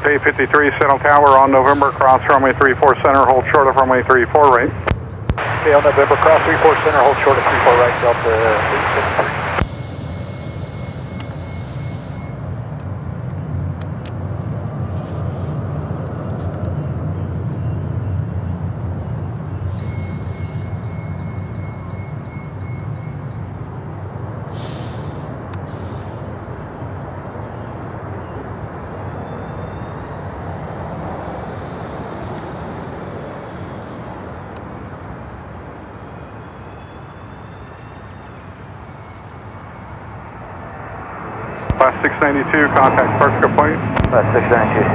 Day 53, settle tower on November, cross runway 34 center, hold short of runway 34 right. Okay, on November, cross 34 center, hold short of 34 right, Delta 873. Last 692, contact Parker Point. Last 692.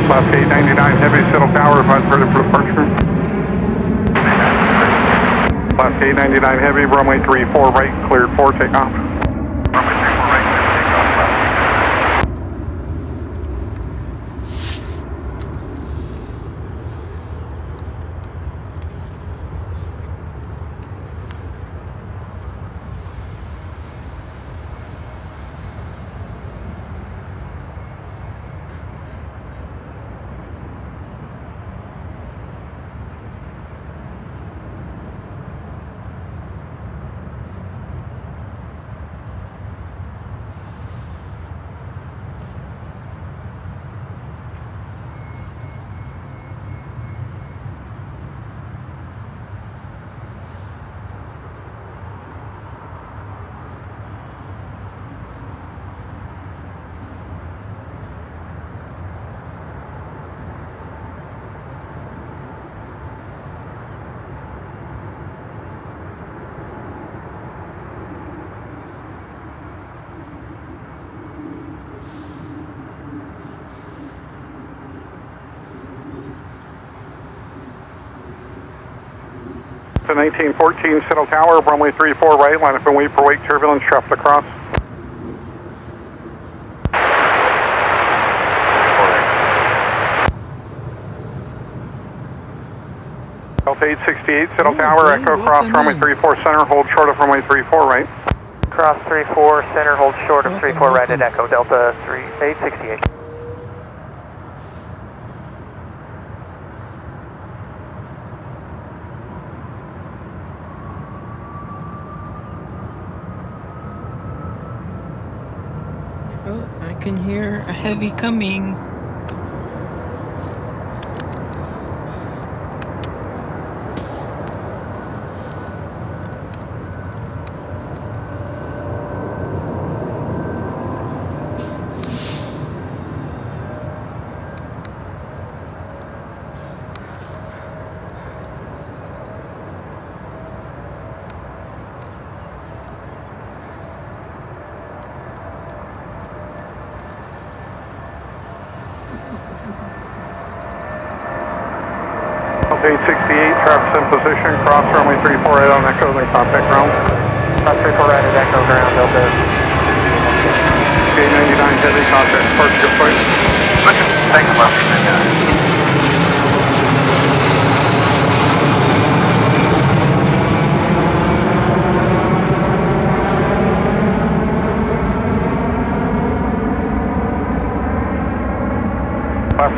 Last 899, heavy, settle tower, advise further for departure. Last 899, heavy, runway 34 right, cleared for takeoff. Runway 34 right, cleared takeoff. Delta 1914, Seattle Tower, runway 34 right, line up and wait for wake turbulence, traffic across. Delta 868, Seattle Tower, Echo Cross, runway 34 center, hold short of runway 34 right. Cross 34 center, hold short of 34 right at Echo, Delta 868. Oh, I can hear a heavy coming. Delta 868, traffic's in position, cross runway 34 right on Echo, then contact ground. Cross 34 right at Echo, ground, Delta. 899 heavy, contact, departure flight. Looking, thanks a lot for that.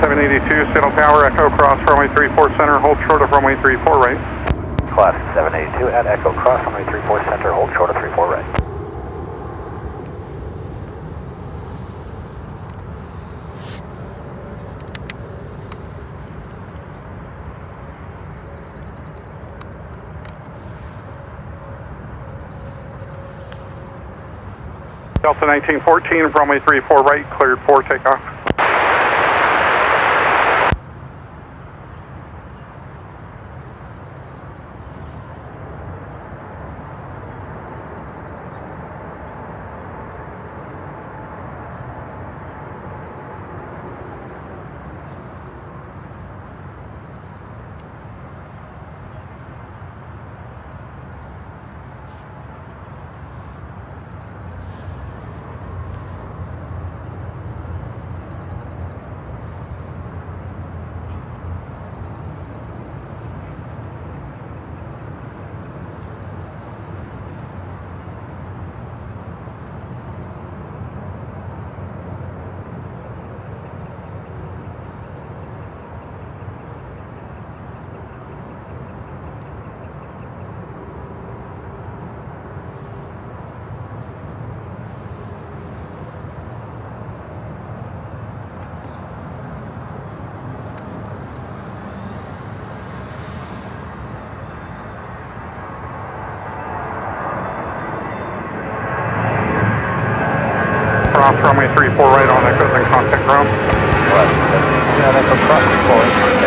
782, Seattle Tower, Echo Cross, runway 34 center, hold short of runway 34 right. Class 782 at Echo Cross, runway 34 center, hold short of 34 right. Delta 1914, runway 34 right, cleared for takeoff. Cross runway 34 right on Echo, then contact ground. Class 782 at Echo Cross, 34 right,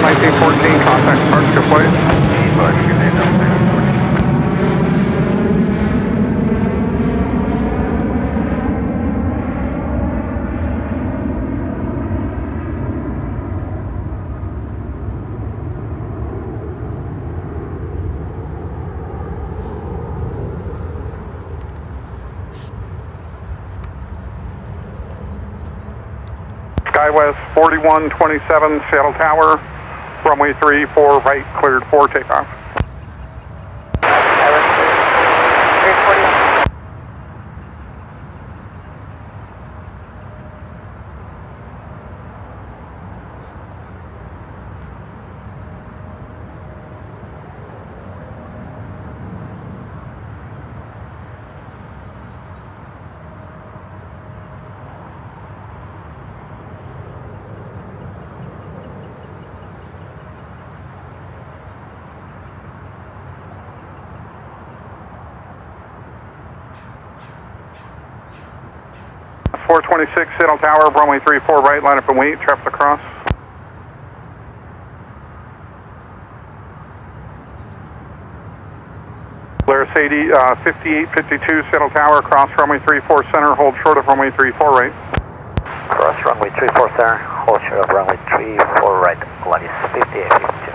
1914, contact departure flight. Departure, Delta 1914. SkyWest 4127, Seattle Tower, runway 34 right, cleared for takeoff. Four 426, Seattle Tower, runway 34 right, line up and wait, traffic across. Polaris 5852, Seattle Tower, cross runway 34 center, hold short of runway 34 right. Cross cross runway 34 center, hold short of runway 34 right, line is 5852.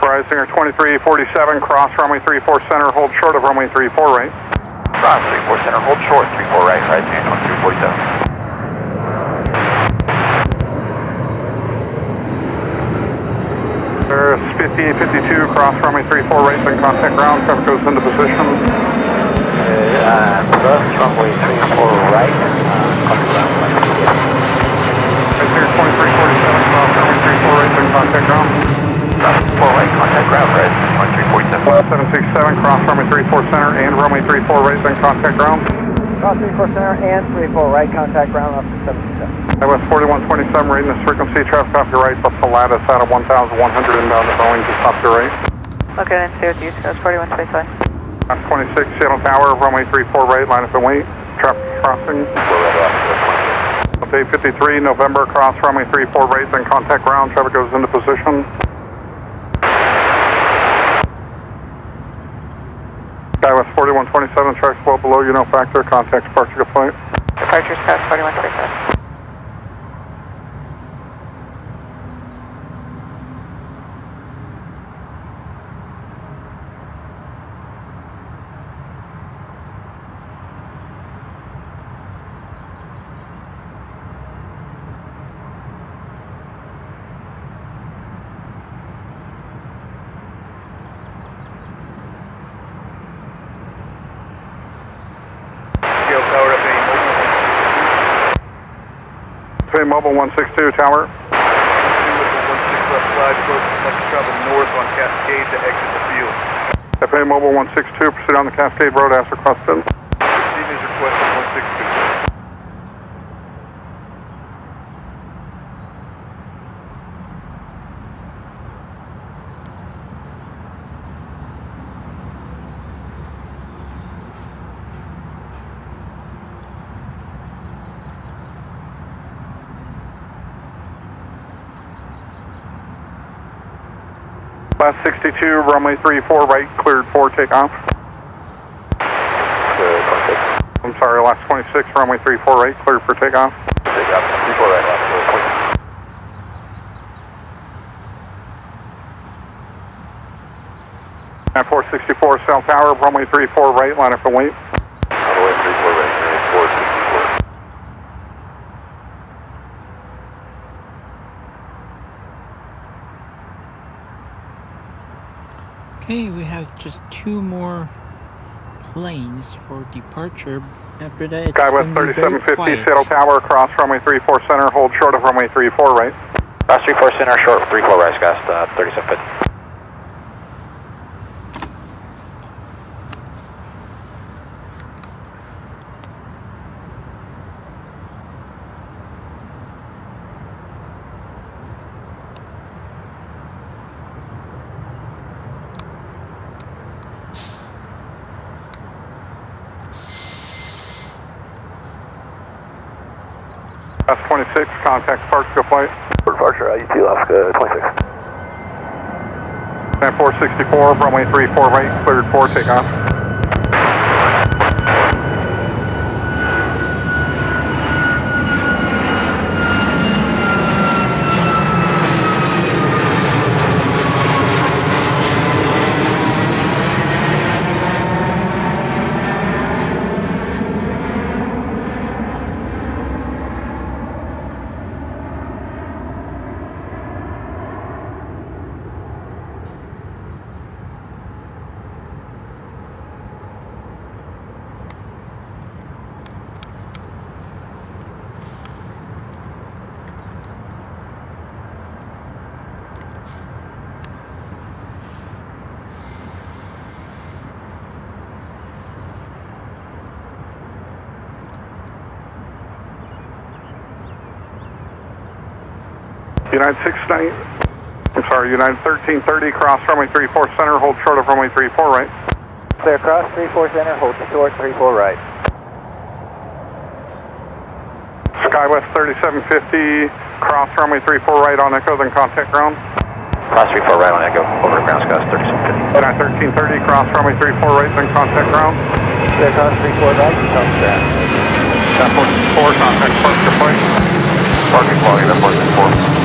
Rising 2347, cross runway 34 center, hold short of runway 34 right. Cross 34 center, hold short, 34 right, rising air 2347. 5852, cross runway 34 right, then contact ground, traffic goes into position. Cross runway 34 right, contact ground, line 58. Right there, 2347, cross runway 34 right, then contact ground. Cross 34 right, contact ground, rising 2347. 767, cross runway 34 center and runway 34 right, then contact ground. Cross 34 center and 34 right, contact ground up to 767. West 4127, rating this frequency, traffic off your right, up to Lattice out of 1100 inbound to Boeing, just off your right. Okay, then stay with you, so it's 4125. 26, Seattle Tower, runway 34 right, line up and wait, traffic crossing. 853, November, cross runway 34 right, then contact ground, traffic goes into position. Skywest 4127, tracks well below you, no factor, contact departure to flight. Departure Scott 4125. Mobile 162 Tower. 16 left slide, close to travel north on Cascade to exit the field. FA Mobile 162, proceed on the Cascade Road as requested. Proceed is requested 162. Last 62, runway 34 right, cleared for takeoff. I'm sorry, last 26, runway 34 right, cleared for takeoff. Takeoff, 34 right, last 26. At 464, South Tower, runway 34 right, line up and wait. Runway 34 right, 464. Okay, we have just 2 more planes for departure. After that, it's Skywest going to be very 3750, quiet. Seattle Tower, cross runway 34 center, hold short of runway 34 right. Cross 34 center, short 34 right, Scott, 3750. Last 26, contact departure flight. Departure, UT Alaska 26. At 464, runway 34 right, cleared for takeoff. United 69, I'm sorry, United 1330, cross runway 34 center, hold short of runway 34 right. Clear cross 34 center, hold short 34 right. Skywest 3750, cross runway 34 right on Echo, then contact ground. Class 34 right on Echo, over to ground, Skywest 3750. Then at 1330, cross runway 34 right, then contact ground. Yeah, cross 34 right, contact ground. That 464, contact departure flight. Parking volume at 464.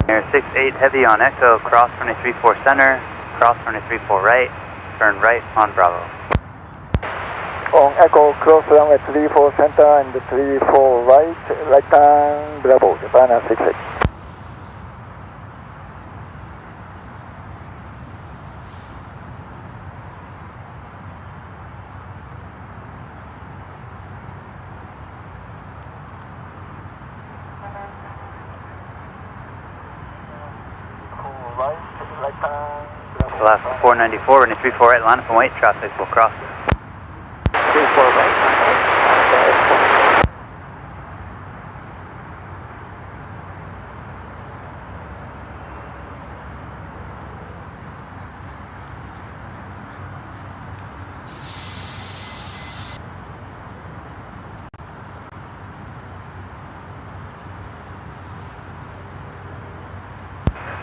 Air 68 heavy on Echo, cross runway 34 center, cross runway 34 right, turn right on Bravo. On Echo, cross runway 34 center and 34 right, right turn Bravo, Japan 68. Alaska 494, runway 34 right, line up and wait, traffic will cross. 34 right.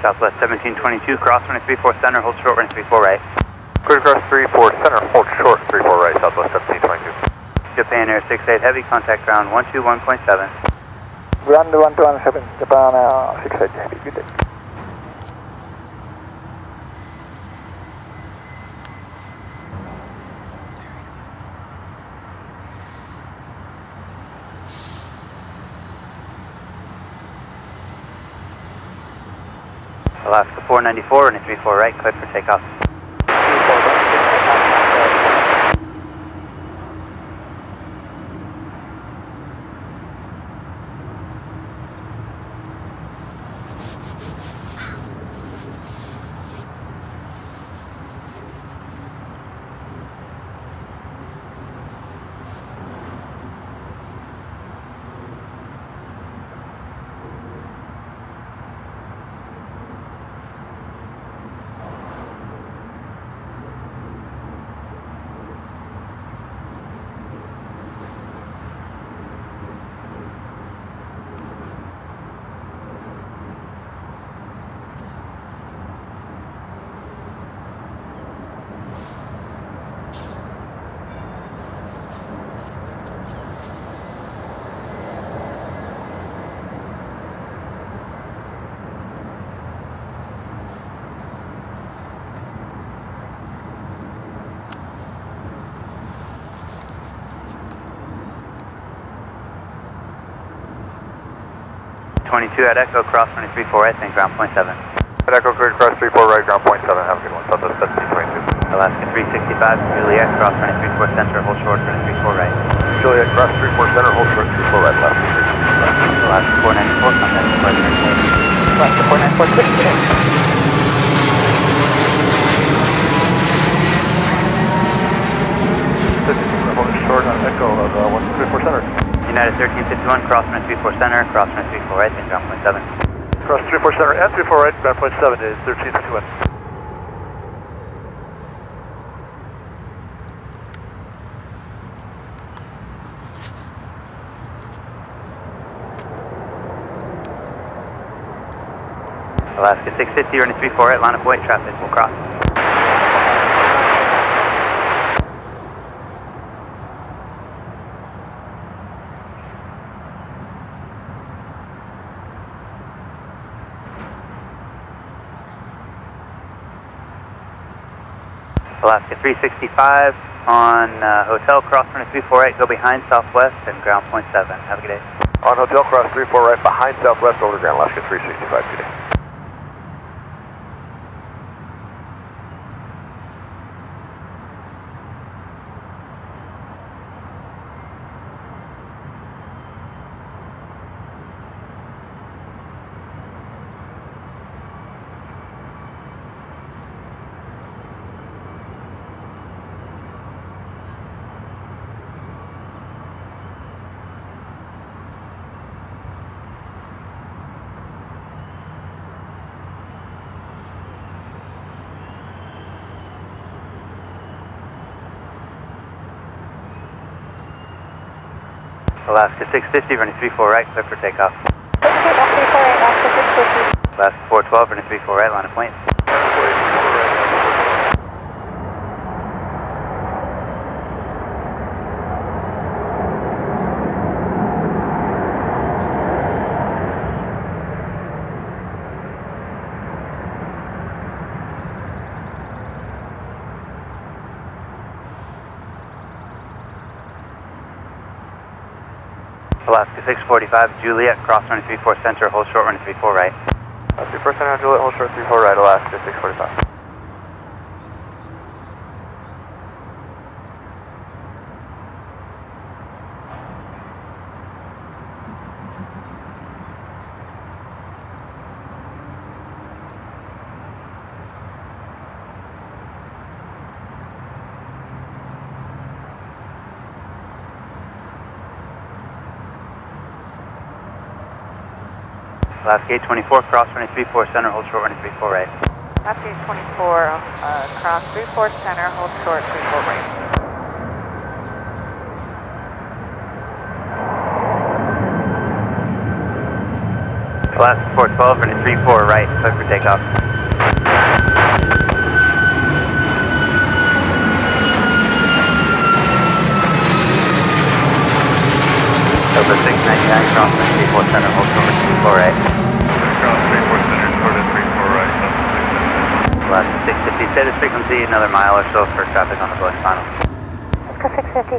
Southwest 1722, cross runway 34 center, hold short runway 34 right. Clear cross 34 center, hold short 34 right, Southwest 1722. Japan Air 68 heavy, contact ground 121.7. Ground 117, Japan 68 heavy, good day. Alaska 494, runway 34 right, cleared for takeoff. 22 at Echo, cross 23-4 right, then ground point 7. At Echo, cleared cross 34 right, ground point 7. Have a good one. Southwest 1722. Alaska 365, Juliet, cross 23-4 center, hold short 23-4 right. Juliet, cross 34 center, hold short 34 right, left. Alaska 494, contact departure. Alaska 494, 6. Hold short on Echo of 134 center. United 1351, cross 23-4 center, cross 23-4 right, then ground point 7. Cross 34 center and 34 right, ground point 7 is 1351. Alaska 650, running 34 right, line of white traffic, will cross. Alaska 365 on Hotel, cross 23-4 right, go behind Southwest and ground point 7. Have a good day. On Hotel, cross 34 right, behind Southwest, over to ground, Alaska 365 today. Alaska 650, running 34 right, clear for takeoff. Okay, 134 right, Alaska 650. Alaska 412, running 34 right, line of point. Alaska 645, Juliet, cross 23-4 center, hold short, running 34 right. 34 center on Juliet, hold short 34 right, Alaska 645. Alaska 824, cross 23-4 center, hold short, running 34 right. Alaska 24, cross 34 center, hold short 34 right. Alaska 412, running 34 right, clear for takeoff. Delta 699, cross 34 center, hold short, 34 right. Cross 34 center, short at 34 right, Alaska 650, set its frequency another mile or so for traffic on the Blowing Final. Alaska 650.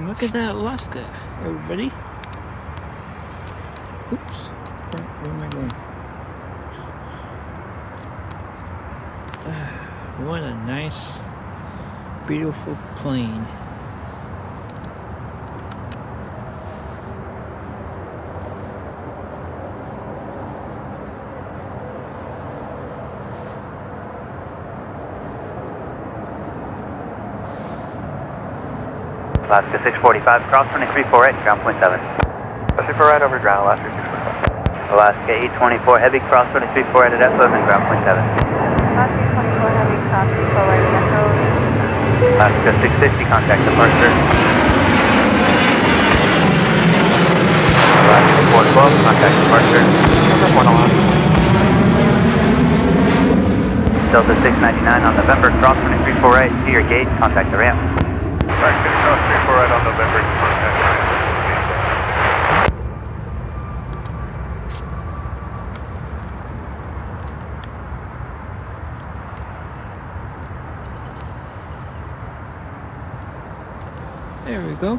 Look at that Alaska, everybody. Oops, where am I going? What a nice, beautiful plane. Alaska 645, cross 23-4 right, ground point 7. 34 right over ground, Alaska 645. Alaska 824, heavy, cross 23-4 right at Echo, then ground point 7. Alaska 24 heavy, cross 34 right at Echo. Alaska 650, contact departure. Alaska 412, contact departure. Delta 699 on November, cross 23-4 right, to your gate, contact the ramp. Alaska cross 34 right on November, contact the ramp. go.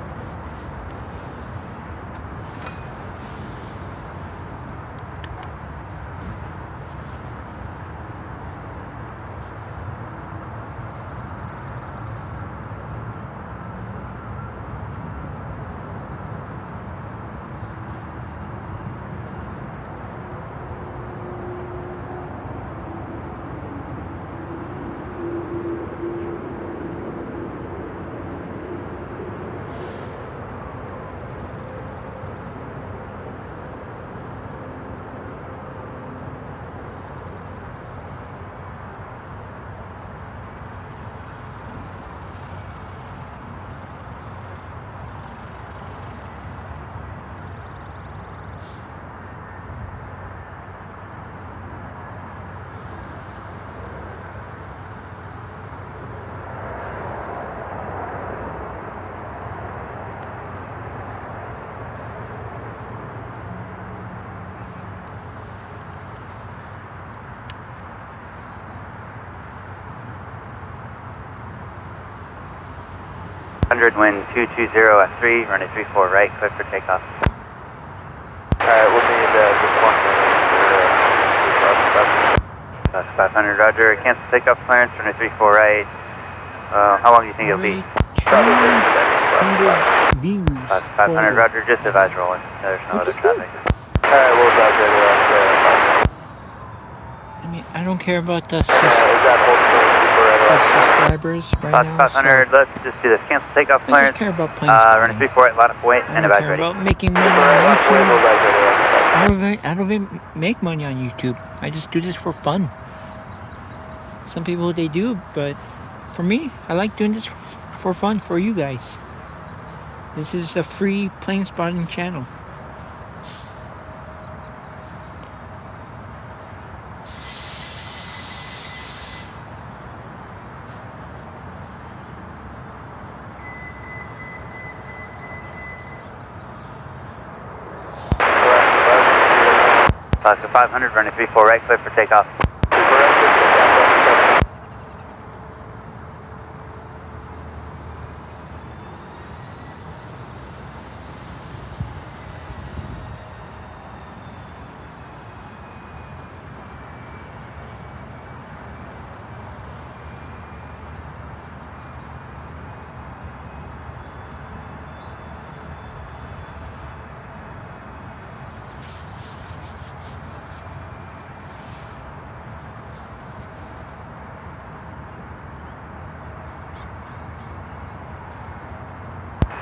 Wind 220 at 3, runway 34 right, clear for takeoff. Alright, we'll need just 1 minute. 500, roger. Cancel takeoff clearance, runway 34 right. How long do you think it'll be? 200 views. 500, roger. Just advise rolling. There's no other traffic. Alright, we'll drop in I mean, I don't care about the Is that both subscribers right now. 500, So let's just do this. Cancel takeoff I clearance. just care about planes. Runway 34 right, line up weight, I and don't advise care ready. about making money on YouTube. I don't even make money on YouTube. I just do this for fun. Some people, they do, but for me, I like doing this for fun for you guys. This is a free plane spotting channel. Alaska 500, runway 34 right, clear for takeoff.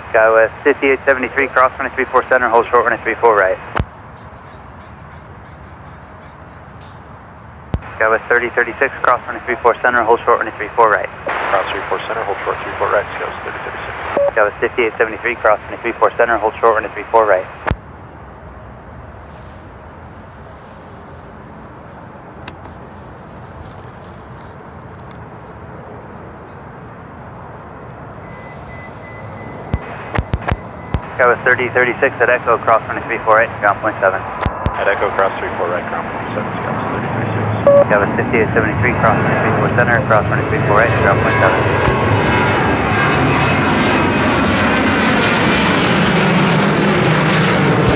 Sky West 5873, cross runway 34 center, hold short runway 34 right. Sky West 3036, cross runway 34 center, hold short runway 34 right. Cross 34 center, hold short 34 right, Sky West 3036. Sky West 5873, cross runway 34 center, hold short runway 34 right. Sky West 3036 at Echo, cross runway 34 right, ground point 7. At Echo, cross 34 right, ground point 7, Sky West 3036. Sky West 5873, cross runway 34 center, cross runway 34 right, ground point 7.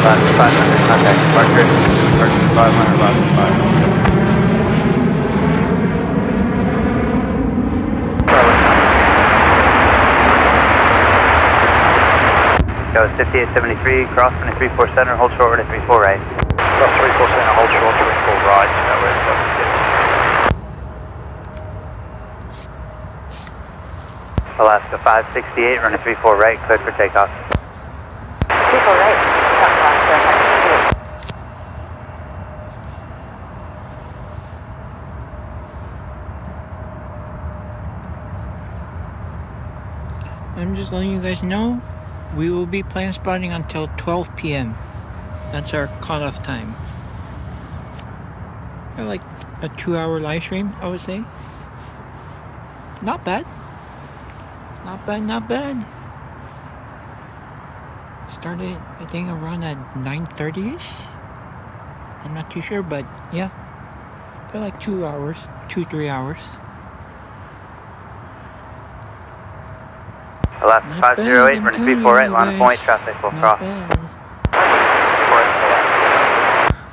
Last 500, contact departure. Departure 500, last 5. Sky West 5873, cross runway 34 center, hold short runway 34 right. Cross 34 center, hold short 34 right, Sky West 76. Alaska 568, runway 34 right, cleared for takeoff. 34 right, Alaska 568. I'm just letting you guys know we will be plane spotting until 12 p.m. That's our cutoff time. Like a 2-hour live stream, I would say. Not bad. Not bad, not bad. Started, I think, around at 9:30ish. I'm not too sure, but yeah. For like 2 hours, 2-3 hours. Alaska 508, running 34 right, line of point, traffic will Not cross. bad.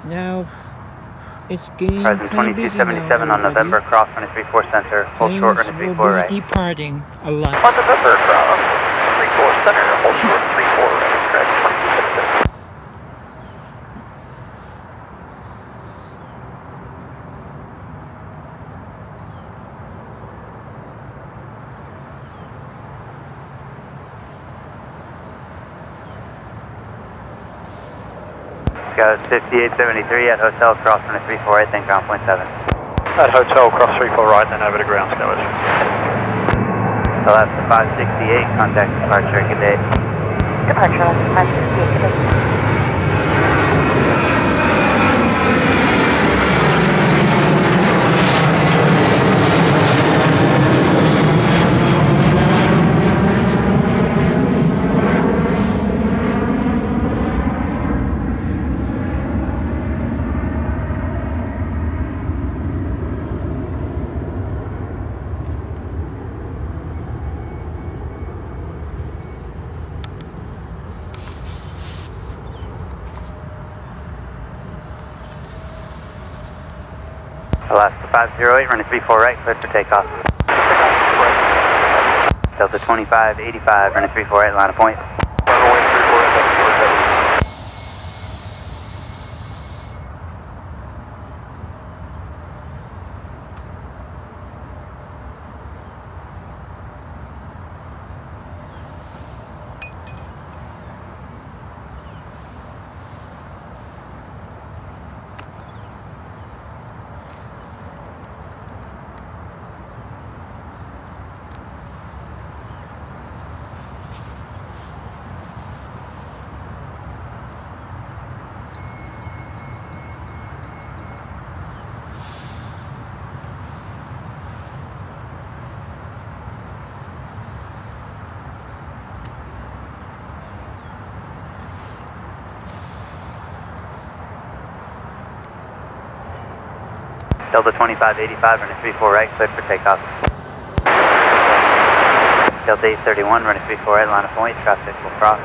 Now, it's getting Horizon kind of busy now, 2277 on everybody. November, cross running 34 center, hold short Planes running will 34 be right. departing a lot. On November, cross 34 center, hold short 34, correct, 2277. Got 5873 at hotel, cross running 34 right, then ground point 7. At hotel, cross 34 right, then over to ground, Scowers. Alaska 568, contact departure, good day. Departure, Alaska 568, good day. Alaska 508, running 34 right, cleared for takeoff. Delta 2585, running 34 right, line of point. Delta 2585, running 34 right, cleared for takeoff. Delta 831, running 34 right, line of point, traffic will cross.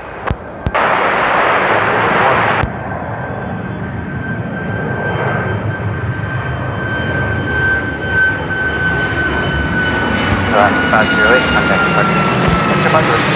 Alaska 508, contact departure.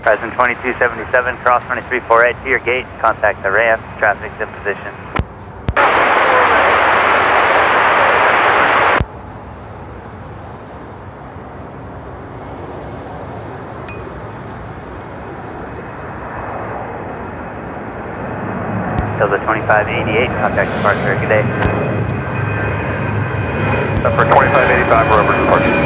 Horizon 2277, cross running 348 to your gate, contact the ramp, traffic's in position. Delta 2588, contact departure, good day. For 2585, we're over departure.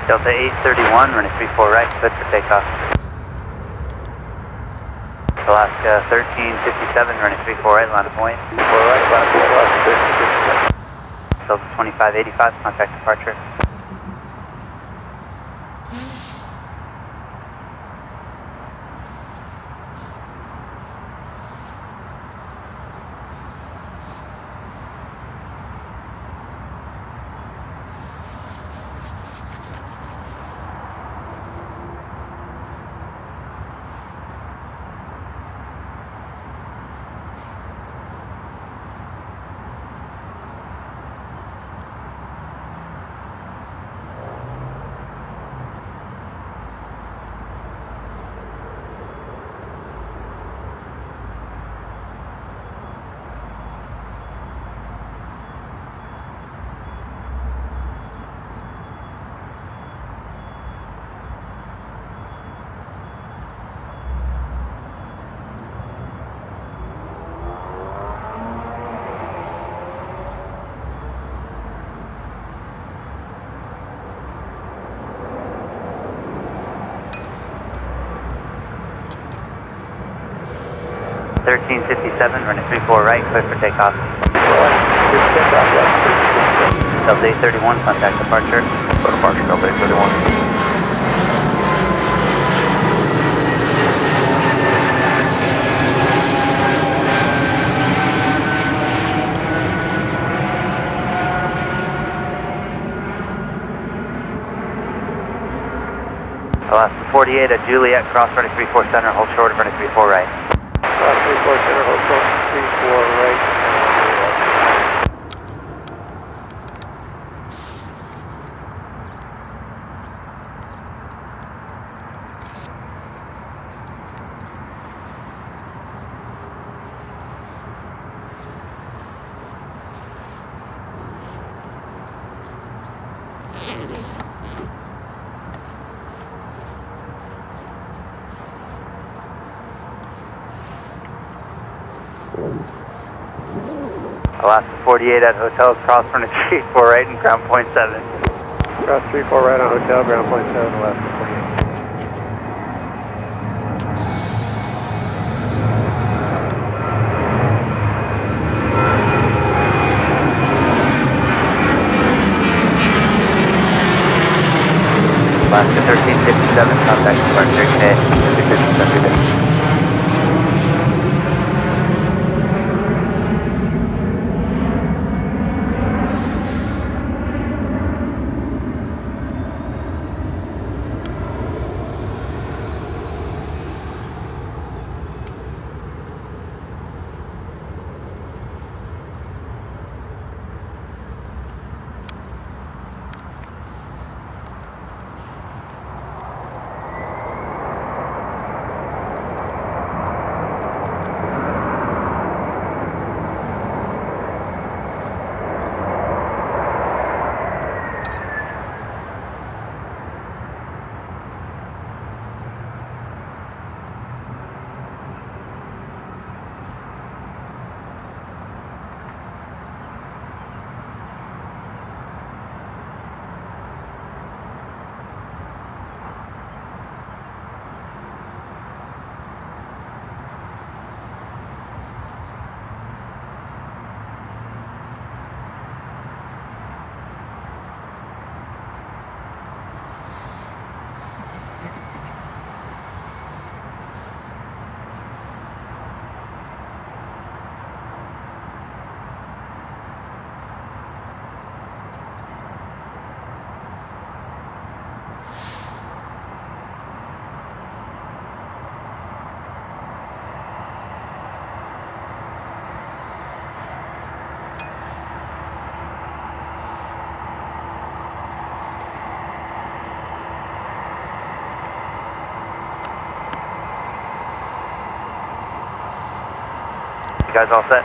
Delta 831, running 34 right, cleared for takeoff. Alaska 1357, running 34 right, line of point. 4 right, line of point, Alaska 1357. Delta 2585, contact departure. 1357, running 34 right, clear for takeoff. Good takeoff, yeah. Delta 831, contact departure. Departure, Delta 831. Alaska 48 at Juliet, cross running 34 center, hold short of running 34 right. Cross 34 center, hold short, 34 right. Alaska 48 at hotel, cross running 34 right and ground point 7. Cross 34 right on hotel, ground point 7, Alaska 48. Alaska 1357, contact departure today. 1357. You guys all set?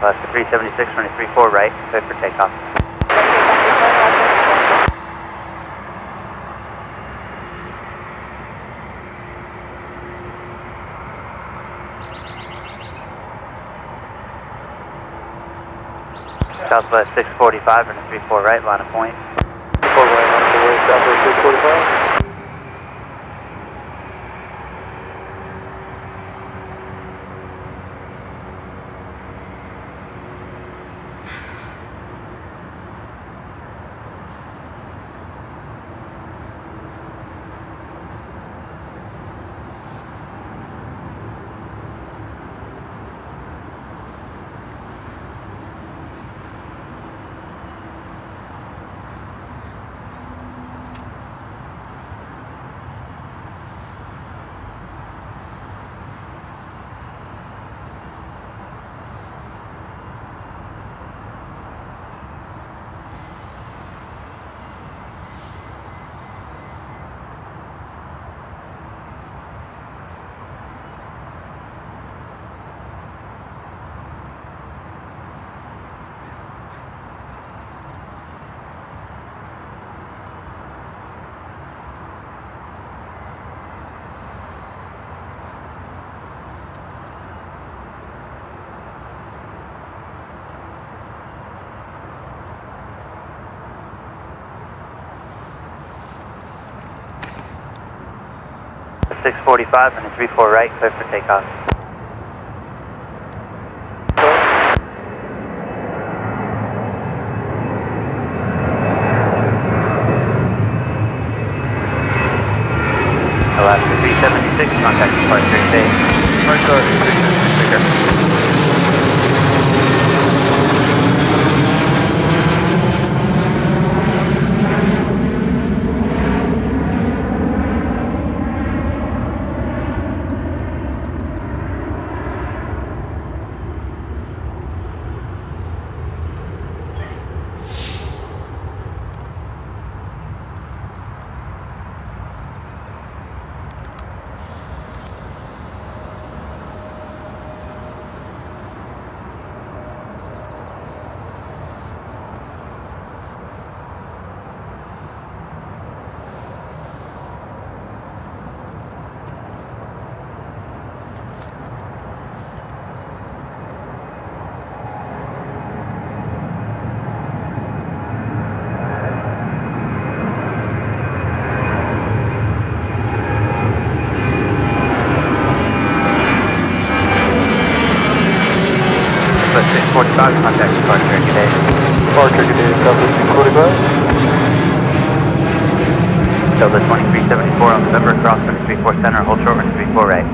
Alaska 376, running 34 right, clear for takeoff. Southwest 645, running 34 right, line of point. 4 right, line of way, Southwest 645. 645, running 34 right, clear for takeoff. Alaska 376, contact departure today. Departure 376, take care. Southwest 645, contact departure today. Departure today, Southwest 645. Delta 2374 on November, cross 334 center, hold short, 34 right.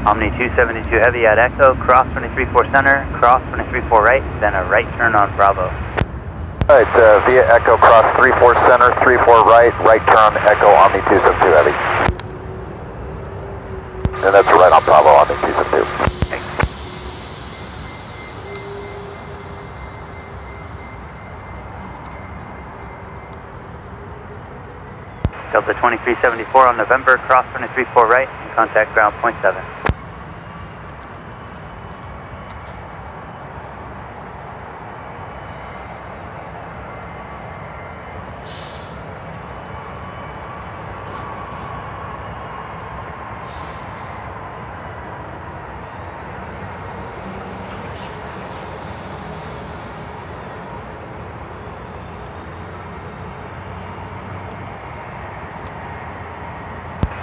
Omni 272 heavy at Echo, cross 234 center, cross 234 right, then a right turn on Bravo. Alright, via Echo, cross 34 center, 34 right, right turn, Echo, Omni 272 heavy. And that's right on Bravo, Omni 272. Delta 2374 on November, cross 234 right, and contact ground point 7.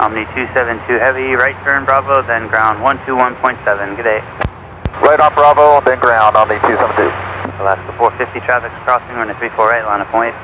Omni 272 heavy, right turn Bravo, then ground 121.7, good day. Right on Bravo, then ground, Omni 272. Alaska 450 traffic's crossing, running 34 right, line of point.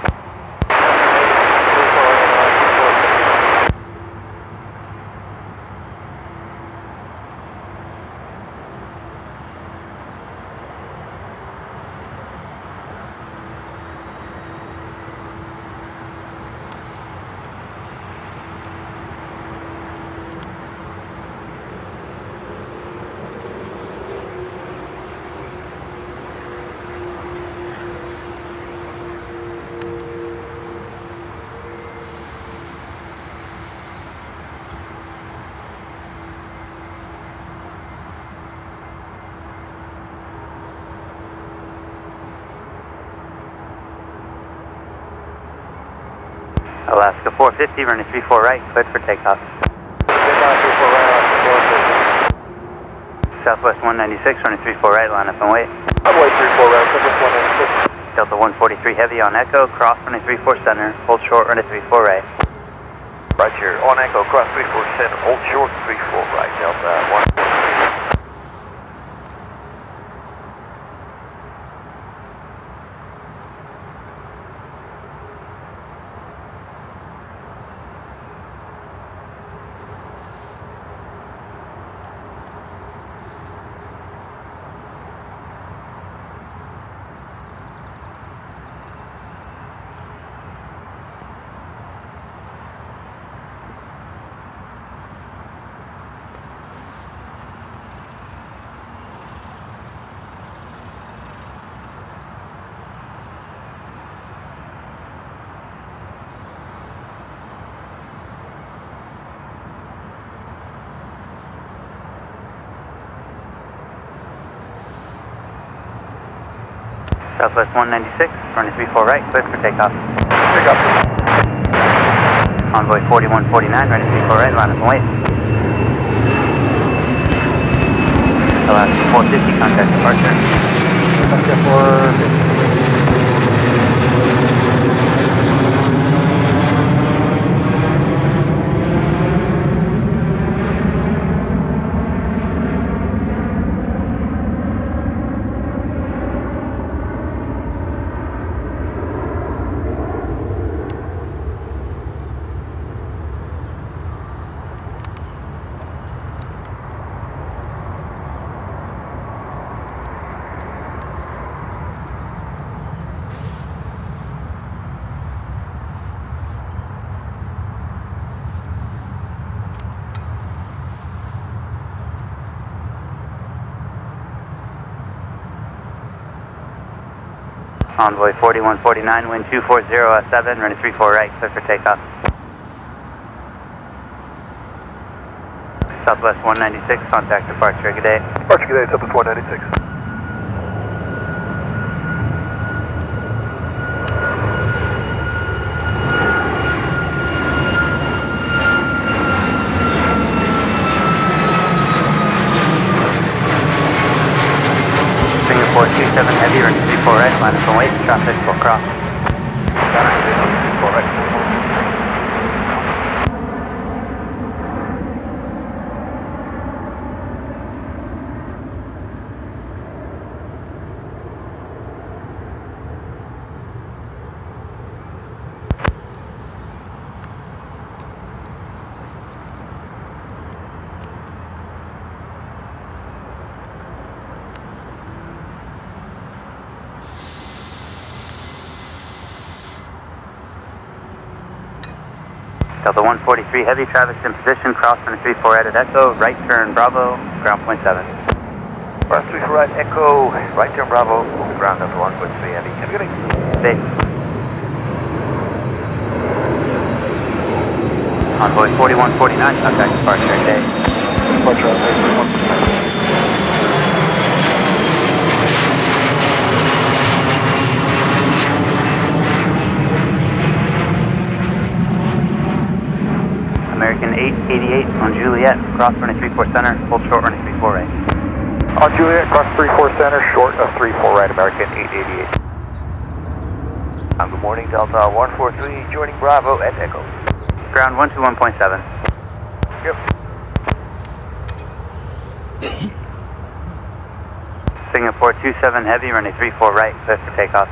Alaska 450, running 34 right, cleared for takeoff. Southwest 196, running 34 right, line up and wait. Runway 34 right, Southwest 196. Delta 143 heavy on Echo, cross running 34 center, hold short, running 34 right. Right here, on Echo, cross 34 center, hold short, 34 right, Delta 1. Southwest 196, running 34 right, cleared for takeoff. Takeoff. Envoy 4149, running 34 right, line up and wait. Alaska 450, contact departure. Alaska 450. Envoy 4149, wind 240 S7, running 34 right, clear for takeoff. Southwest 196, contact departure, good day. Departure, good day, Southwest 196. Singapore 27 heavy, running 34 right, minus 1 weight, traffic will cross. Delta 143 heavy, traffic's in position, cross running 34 right at Echo, right turn Bravo, ground point 7. Cross 34 right, Echo, right turn Bravo, ground Delta 143 heavy. Have a good day. Safe. Envoy 4149, contact departure, good day. Departure, Envoy 4149. American 888 on Juliet, cross running 34 center, hold short running 34 right. On Juliet, cross 34 center, short of 34 right, American 888. Good morning, Delta 143, joining Bravo at Echo. Ground 121.7. Yep. Singapore 27 heavy, running 34 right, clear for takeoff.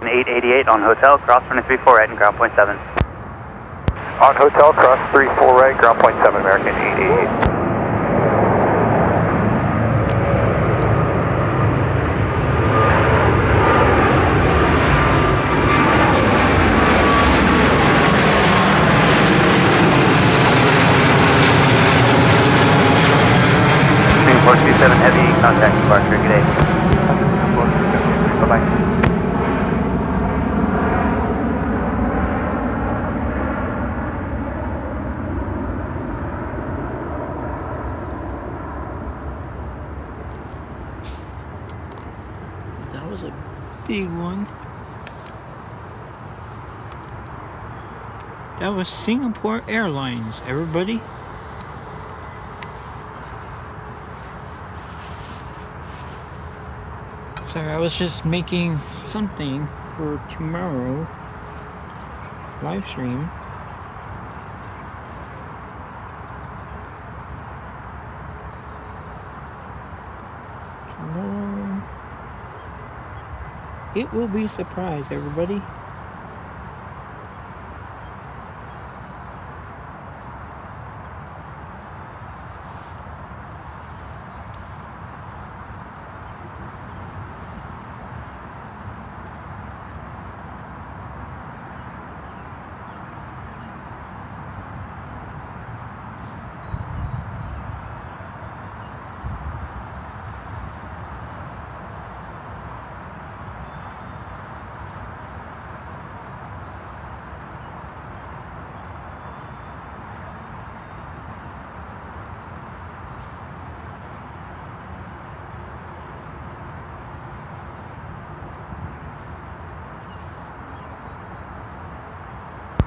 An 888 on hotel, cross running 34 right and ground point 7. On hotel, cross 34 right, ground point 7, American 888. Singapore 27 heavy, contact departure, good day. Bye-bye. That was a big one. That was Singapore Airlines, everybody. Sorry, I was just making something for tomorrow live stream. It will be a surprise, everybody.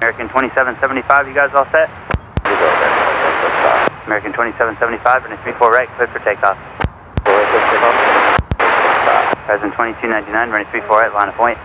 American 2775, you guys all set? American 2775, runway 34 right, clear for takeoff. Horizon 2299, runway 34 right, line of point.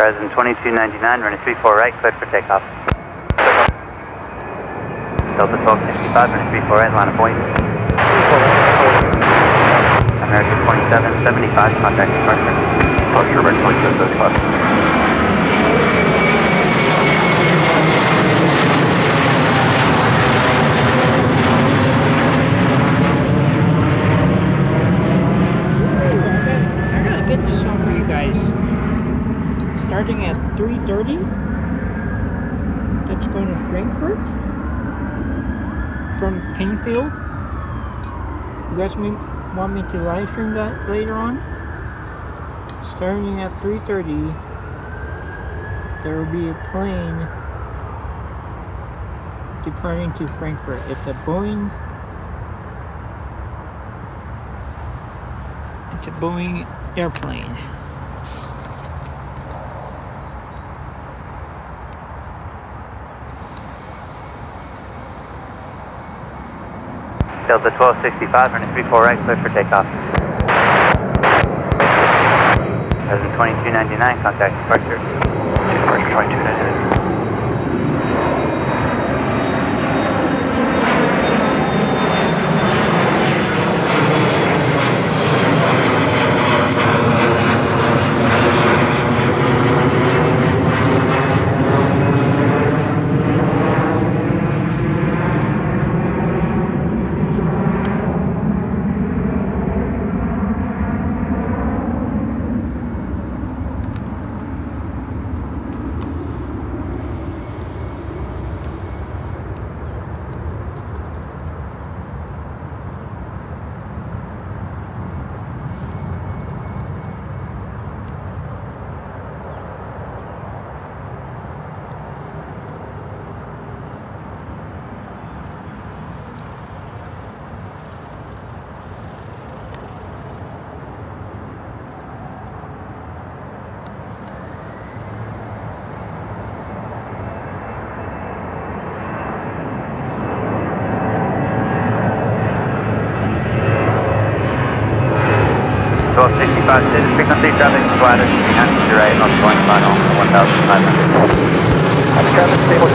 Horizon 2299, runway 34 right, cleared for takeoff. Delta 1265, runway 34 right, line of point. American 2775, contact departure. Departure, American 2775. I gotta get this one for you guys. Starting at 3:30. That's going to Frankfurt from Painfield. You guys want me to live stream that later on? Starting at 3:30, there will be a plane departing to Frankfurt. It's a Boeing airplane. Delta 1265, runway 34 right, clear for takeoff. Horizon 2299, contact departure. Departure 2299. Frequency traffic squatter, behind to your right, on going final, 1,500. Traffic stable to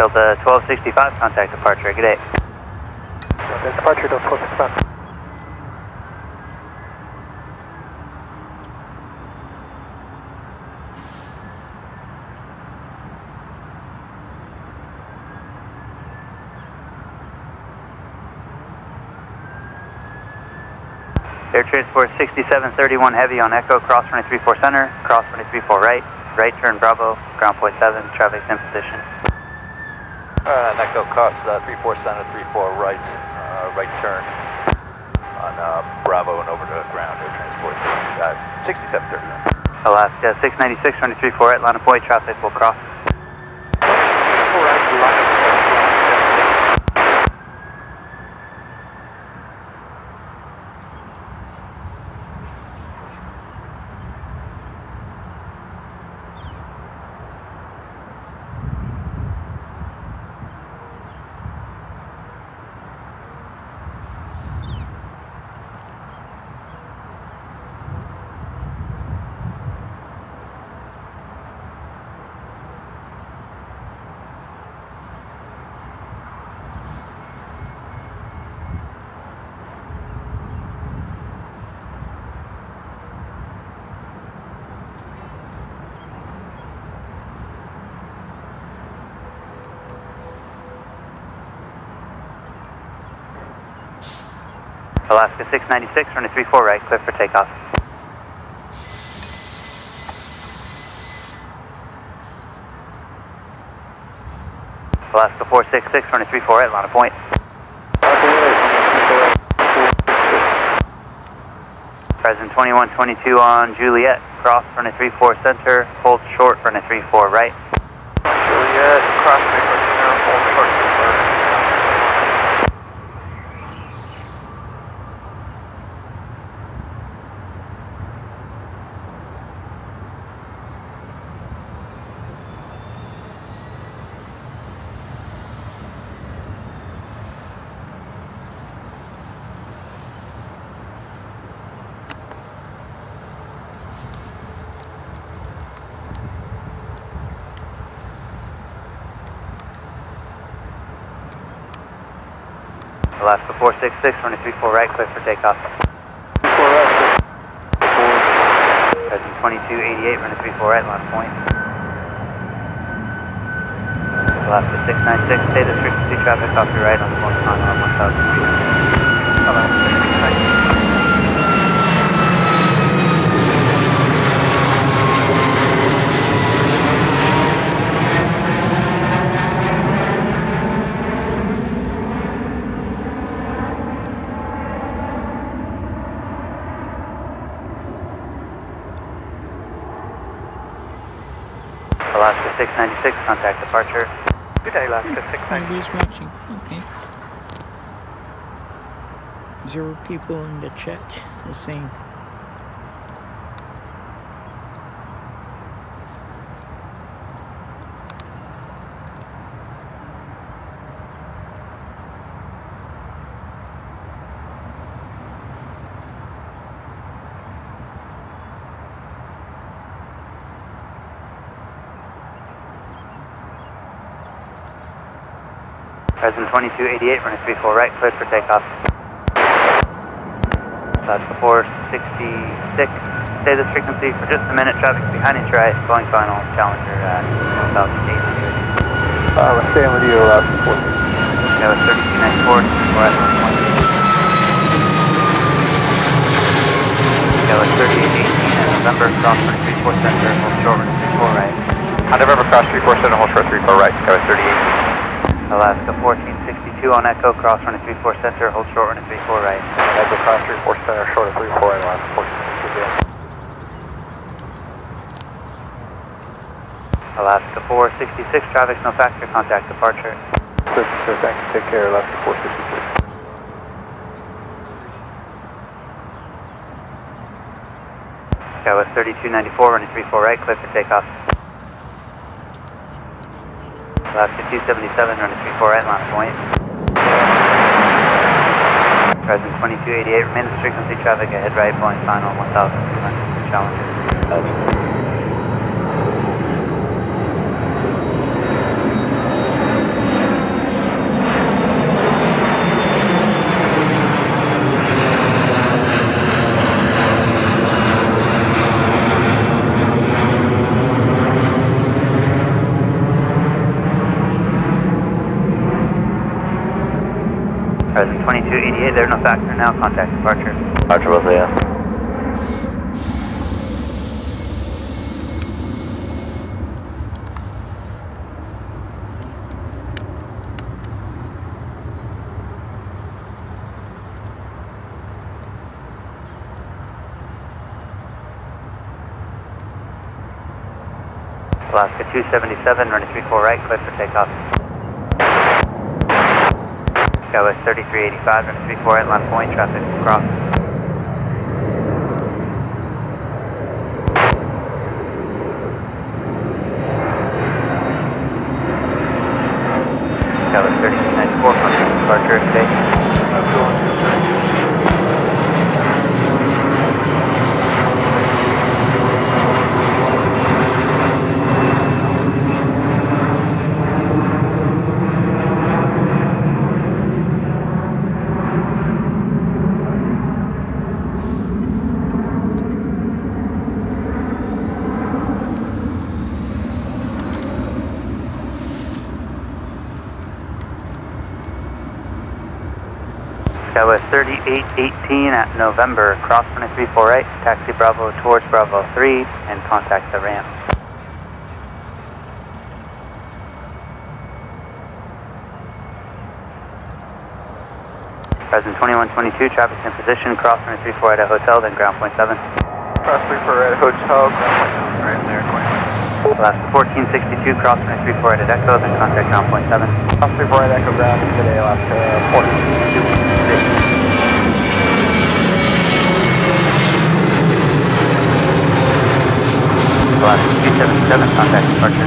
Delta 1265, contact departure, good day. Departure to 1265. Air Transport 6731 Heavy on Echo, cross runway 34 center, cross runway 34 right, right turn Bravo, ground point 7, traffic's in position. Echo cross 34 center, 34 right, right turn on Bravo and over to ground. Air Transport 6731. Alaska 696, runway 34 right, line of point, traffic will cross. Alaska 696, runway 34 right, clear for takeoff. Alaska 466, runway 34 right, line of point. Present 2122 on Juliet, cross runway 34 center, hold short runway 34 right. Juliet, cross 34 center, hold short 34 right. Alaska 466, runway 34 right, clear for takeoff. Present 2288, runway 34 right, line of point. Alaska 696, status frequency traffic off your right on the one on 1000 feet. Alaska 696. Alaska 696, contact departure. Good day, Alaska 696. Nobody's watching. Okay. 0 people in the chat is saying. Present 2288, runway 34 right, cleared for takeoff. Alaska 466, stay this frequency for just a minute, traffic behind each right, going final, Challenger at 1008. We're staying with you, Alaska 4. That was 3294, we're at 120. That was 3818 at November, cross 34 center, hold short, runway 34 right. On November, cross 34 center, hold short 34 right, that was 3818. Alaska 1462 on Echo, cross runway 34 center, hold short runway 34 right. Echo cross 34 center, short of 34 right, Alaska 1462. Alaska 466, traffic no factor, contact departure. Thank you, take care, Alaska 466. That was 3294, runway 34 right, clear for takeoff. Alaska 277, runway 34 right, line of point. Present 2288, remain this frequency, traffic ahead right, Boeing final 1200, Challenger. Present 2288, 38, there's no factor now, contact departure. Roger, was there. Alaska 277, running 34 right, clear for takeoff. Skywest 3385, running 34 right, line point, traffic cross. Skywest 3294, contact departure, today. Skywest 3818 at November, cross 234 right, taxi Bravo towards Bravo 3, and contact the ramp. Present 2122, traffic in position, cross 234 right at hotel, then ground point 7. Cross 34 right at hotel, ground point 7, right there, 21. Alaska 1462, cross 234 right at Echo, then contact ground point 7. Cross 34 right Echo ground today, Alaska 1462. Alaska 277, contact departure.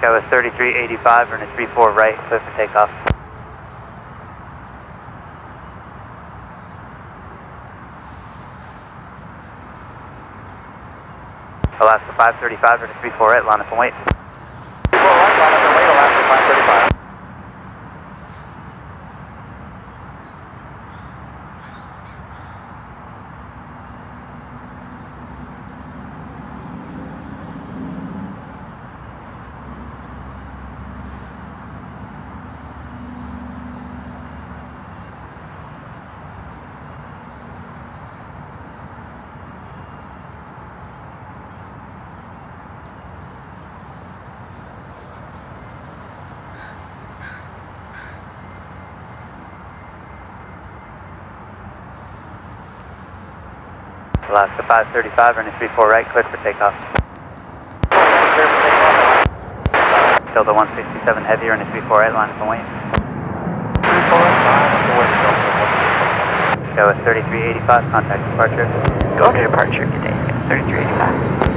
Skywest 3385, running 34 right, clear for takeoff. Alaska 535, running 34 right, line up and wait. 34 right, line up and wait, Alaska 535. Alaska 535, running 34 right, clear for takeoff. Delta 167 heavy, running 34 right, line up and wait. Skywest 3385, contact departure. Go to departure today, 3385.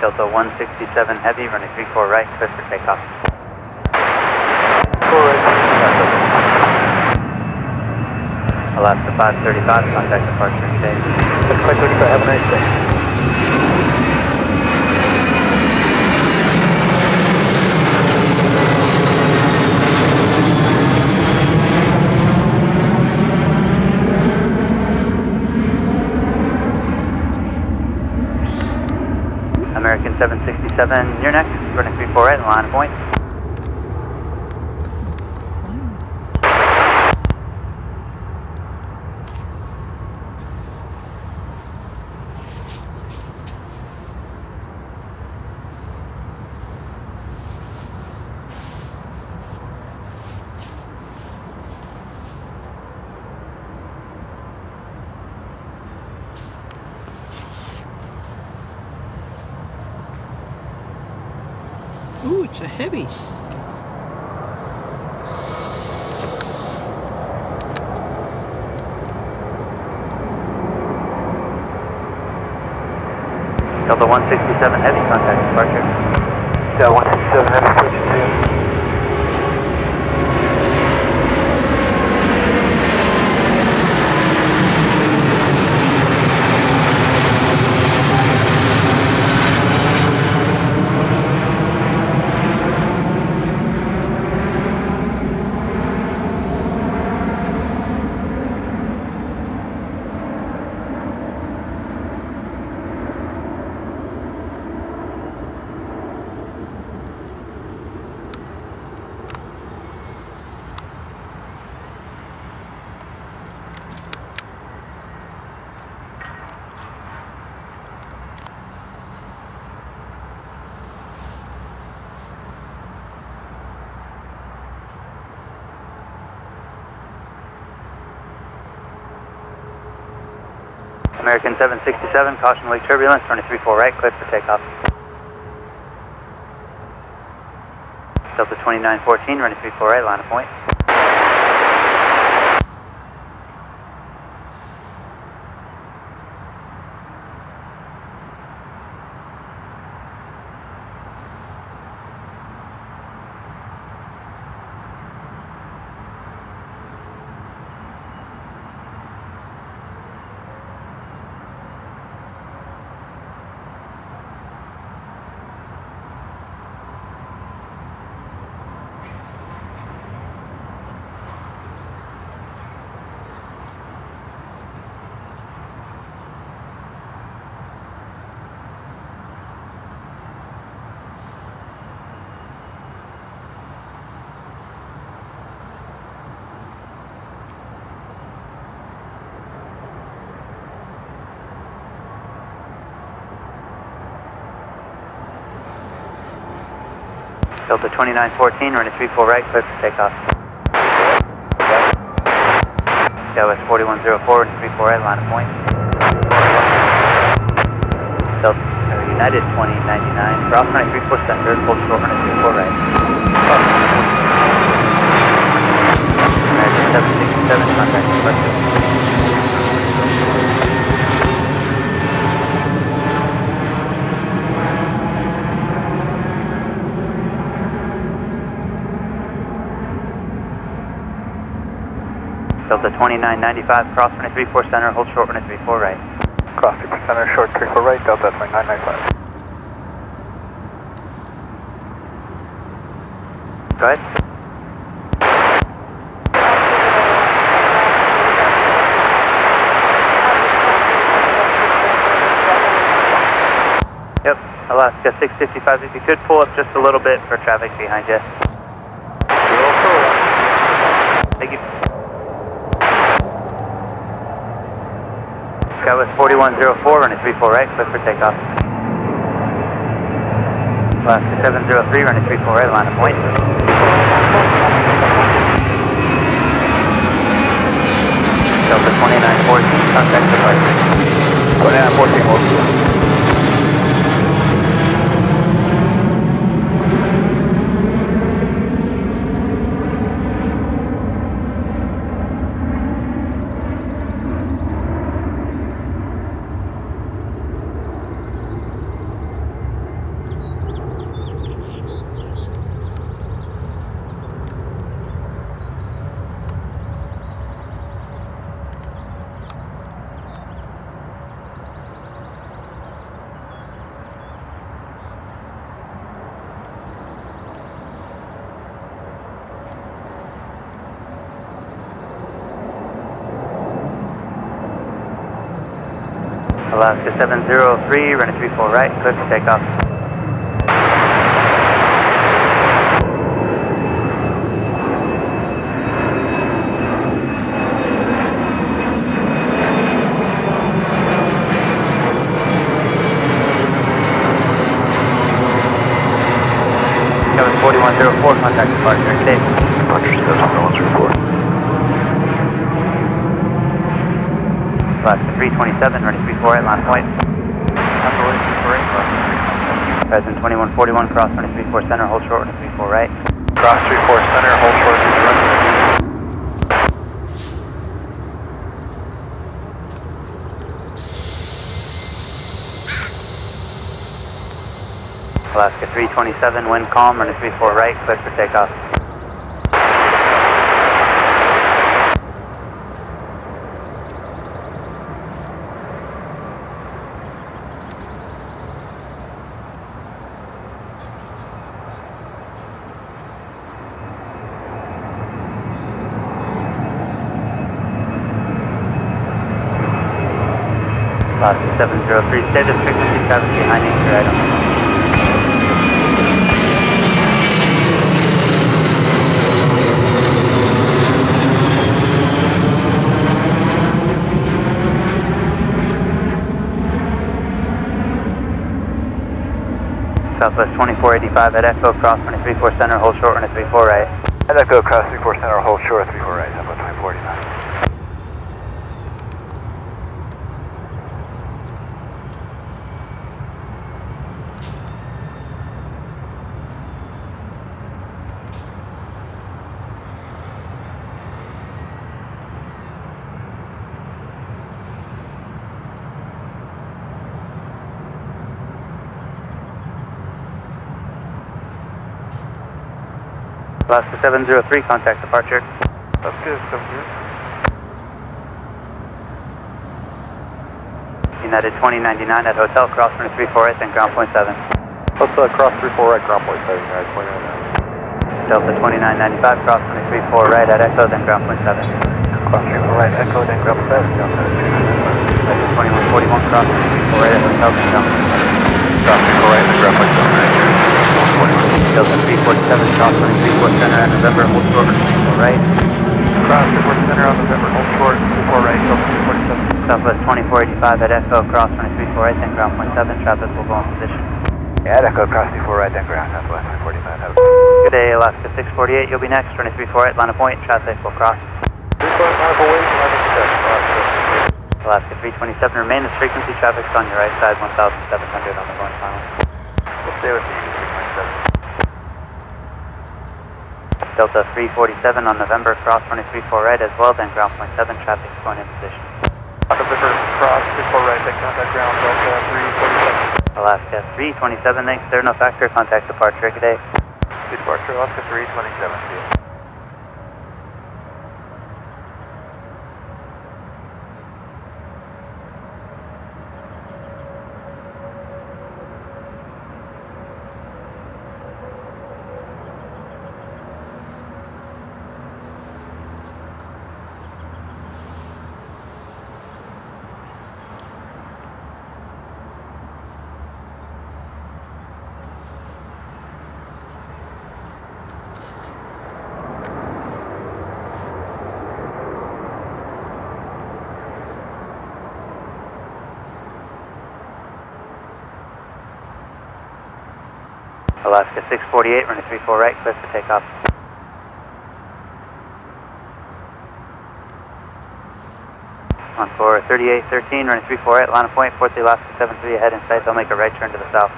Delta 167 heavy, running 34 right, clear for takeoff. Alaska 535, contact departure today. 535, have a nice day. American 767, you're next. Running 34 right, line of point. Ooh, it's a heavy. Delta 167 heavy, contact departure. Delta 167, heavy, approach to. American 767, caution wake turbulence, running 34 right, clear for takeoff. Delta 2914, running 34 right, line of point. Delta 2914, running 34 right, clear for takeoff. Southwest 4104, running 34 right, line of point. Delta United 2099, cross running 34 center, hold short running 34 right. American 767, contact departure. Delta 2995, cross running 34 center, hold short running 34 right. Cross 34 center, short 34 right, Delta 2995. Go ahead. Yep, Alaska 655, if you could pull up just a little bit for traffic behind you. Thank you. Southwest 4104, running 34 right, clear for takeoff. Alaska 703, running 34 right, line of point. Delta 2914, contact departure. 2914, hold. Alaska 703, running 34 right, clear for takeoff. Kevin 4104, contact departure, good day. Departure says on the 134. Alaska 327, running 34 right, line point. Present 2141, cross running 34 center, hold short, running 34 right. Cross 34 center, hold short, runway. Alaska 327, wind calm, running 34 right, clear for takeoff. Alaska 703, status frequency traffic behind nature item. Southwest 2485 at Echo, cross running 34 center, hold short running 34 right. At Echo, cross 34 center, hold short, 34 right, Southwest 2489. Alaska 703, contact departure. That's good, 7-0. United 2099 at hotel, cross running 34 right, then ground point 7. Let's cross 34 right, ground point 7, United 29. Delta 2995, cross running 34 right at Echo, then ground point 7. Cross 34 right, Echo, then ground point 7, Delta 2995. Present 2141, cross running 34 right at hotel, then ground point 7. Cross 34 right, then ground point 7, right. Delta 347, cross running 34 center on November, hold short running 34 right. Cross 34 center on November, hold short, 34 right, Delta 347. Southwest 2485 at Echo, cross running 34 right, then ground point 7, traffic will go in position. Yeah, at Echo, cross 34 right, then ground, Southwest 245. Good day, Alaska 648, you'll be next, running 34 right, line of point, traffic will cross. 34 line of away, line of success, Alaska 327, remain as frequency, traffic's on your right side, 1,700 on the going final. We'll stay with you, 327. Delta 347 on November, cross running 34 right as well, then ground point 7, traffic is going in position. November, cross 34 right, then contact ground, Delta 347. Alaska 327, thanks, there, no factor, contact departure, good day. Departure, Alaska 327, see you. Alaska 648, running 34 right, clear for takeoff. Encore 3813, running 34 right, line of point, 40 Alaska 73 ahead in sight, they'll make a right turn to the south.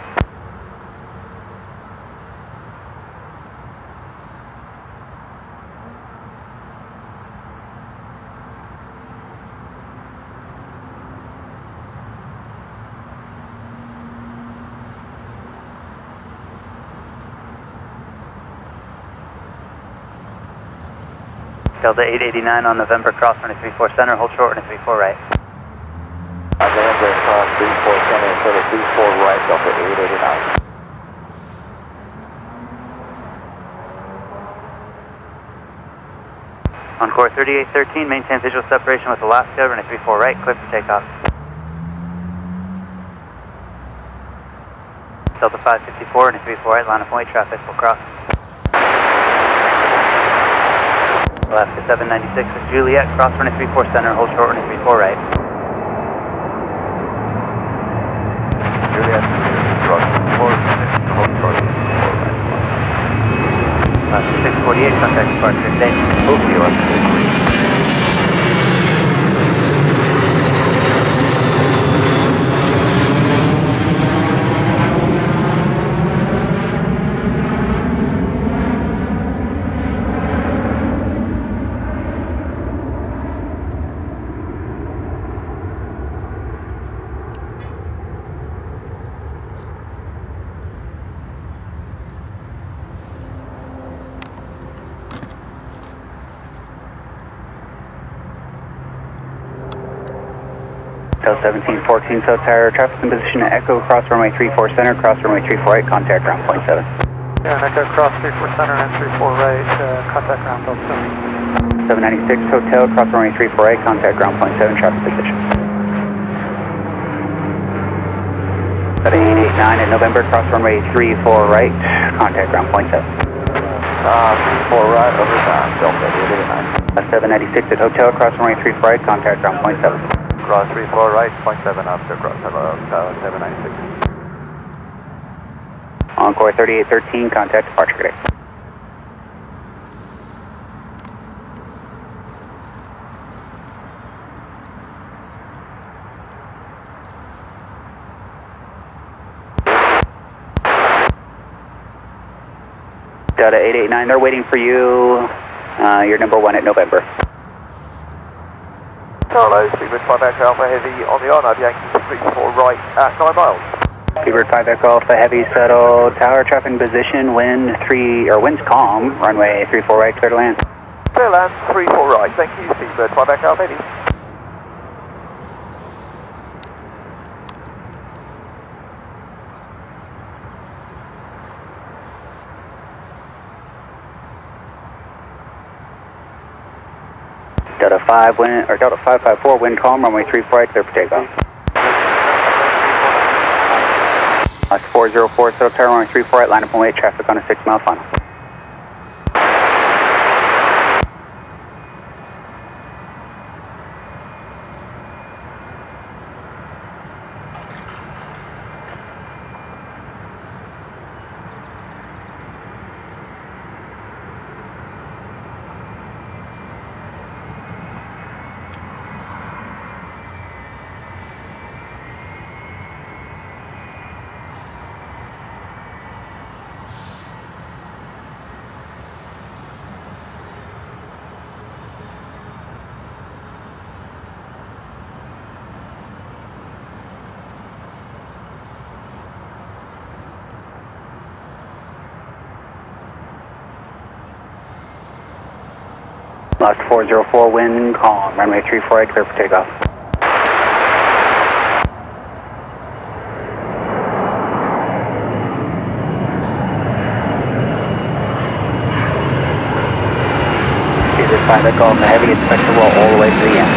Delta 889 on November, cross running 34 center, hold short running 34 right. November, cross 34 center, sort of 34 right, Delta 889. Encore 3813, maintain visual separation with Alaska, running 34 right, clear for takeoff. Delta 554 and a 34 right, line of way traffic will cross. Left to 796 with Juliet, cross runway 34 center, hold short runway 34 right. Juliet, cross 4, hold short, 4 right. 648, contact departure, stay. Okay, left 648. Hotel 1714, South Tower, traffic in position at Echo, cross runway 34 center, cross runway 34 right, contact ground point 7. Yeah, Echo cross 34 center and 34 right, contact ground Delta 7. 796 Hotel, cross runway 34 right, contact ground point 7, traffic position. At 889 at November, cross runway 34 right, contact ground point 7. 34 right, over time, Delta 889. 796 at Hotel, cross runway 34 right, contact ground point 7. Cross 34 right, 0.7 after cross, hello, Tower 796. Encore 3813, contact departure today. Delta 889, they're waiting for you. You're number 1 at November. Hello, Speedbird 5 Echo Alpha Heavy on the on, Yankee 34 right at 9 miles. Speedbird 5 Echo Alpha Heavy, settle tower, traffic in position, wind's calm, runway 34 right, clear to land. Clear land, 34 right, thank you, Speedbird 5 Echo Alpha Heavy. Delta 5 wind, or Delta 554 wind calm, runway 34 right, clear for takeoff. Last 404, settle tower, runway 34 right, line up and wait, traffic on a 6-mile final. Last 404, wind calm, runway 34 right, clear for takeoff. Speedbird 5 Echo Alpha Heavy, expect the roll all the way to the end.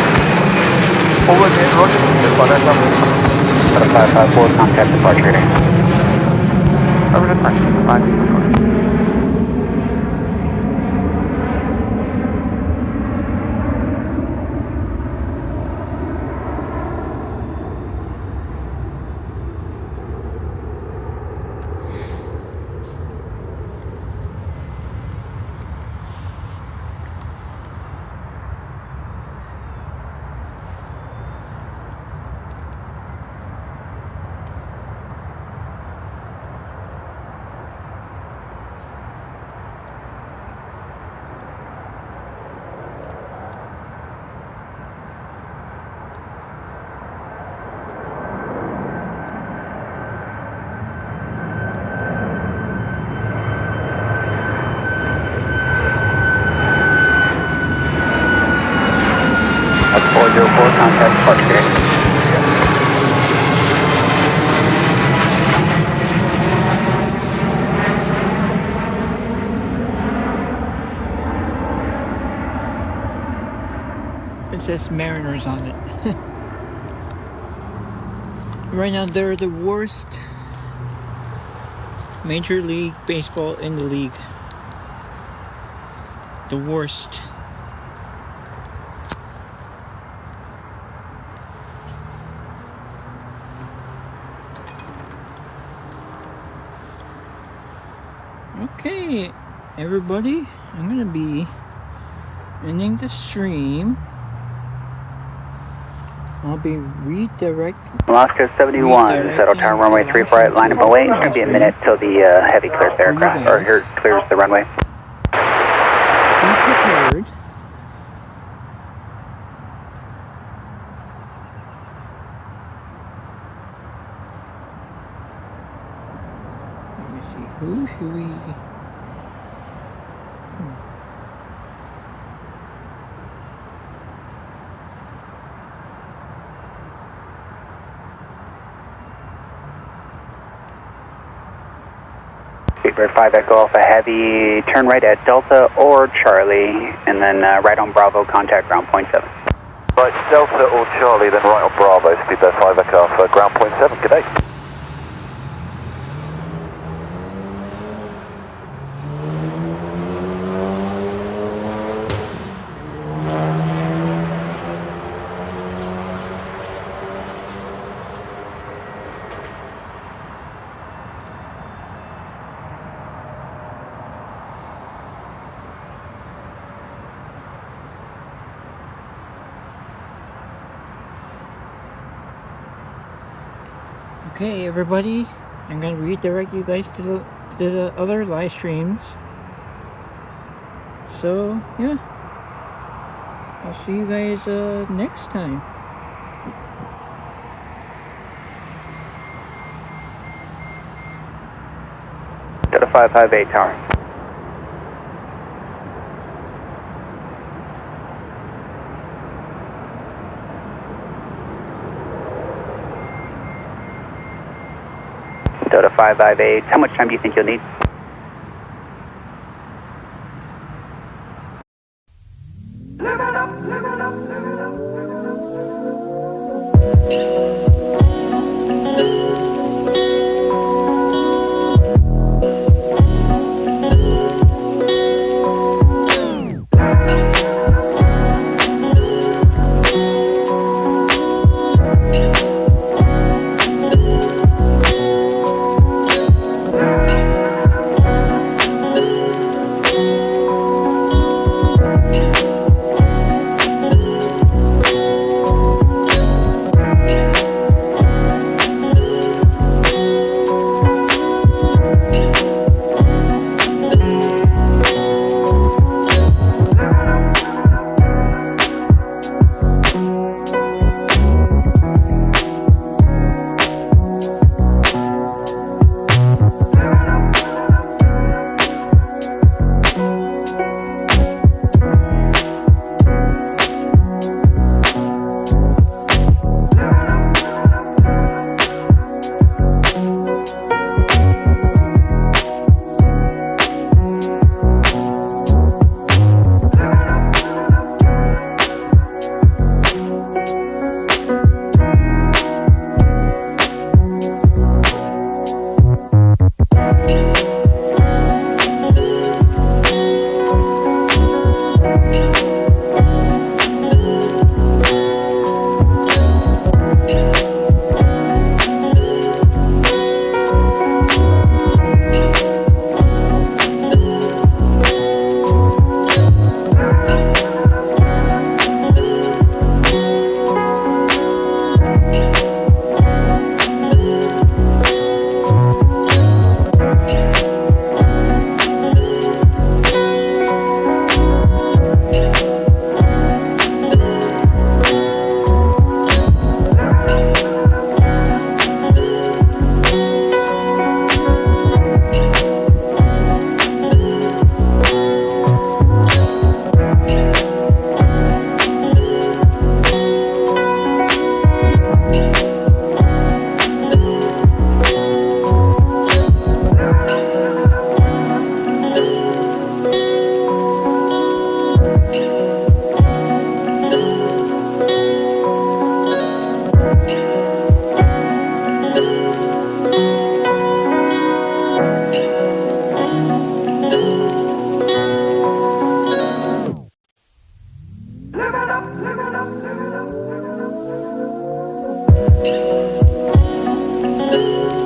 Forward in, roger, Speedbird 5 Echo Alpha. Delta 554, contact departure today. Over to Frank, 5 404, contact departure today. It says Mariners on it. Right now they're the worst Major League Baseball in the league. The worst. Okay, everybody, I'm gonna be ending the stream. I'll be redirecting. Alaska 71, settle turn runway 34 right, line up away. It's going to be a minute till the heavy clears the aircraft, or here clears the runway. Be prepared. Let me see, who should we... Bird 5 Echo Alpha Heavy, turn right at Delta or Charlie, and then right on Bravo, contact ground point 7. Right, Delta or Charlie, then right on Bravo, speedbird 5 Echo Alpha, ground point 7, good day. Okay, everybody, I'm gonna redirect you guys to the other live streams. So yeah, I'll see you guys next time. Delta 558 tower. Delta 558, how much time do you think you'll need?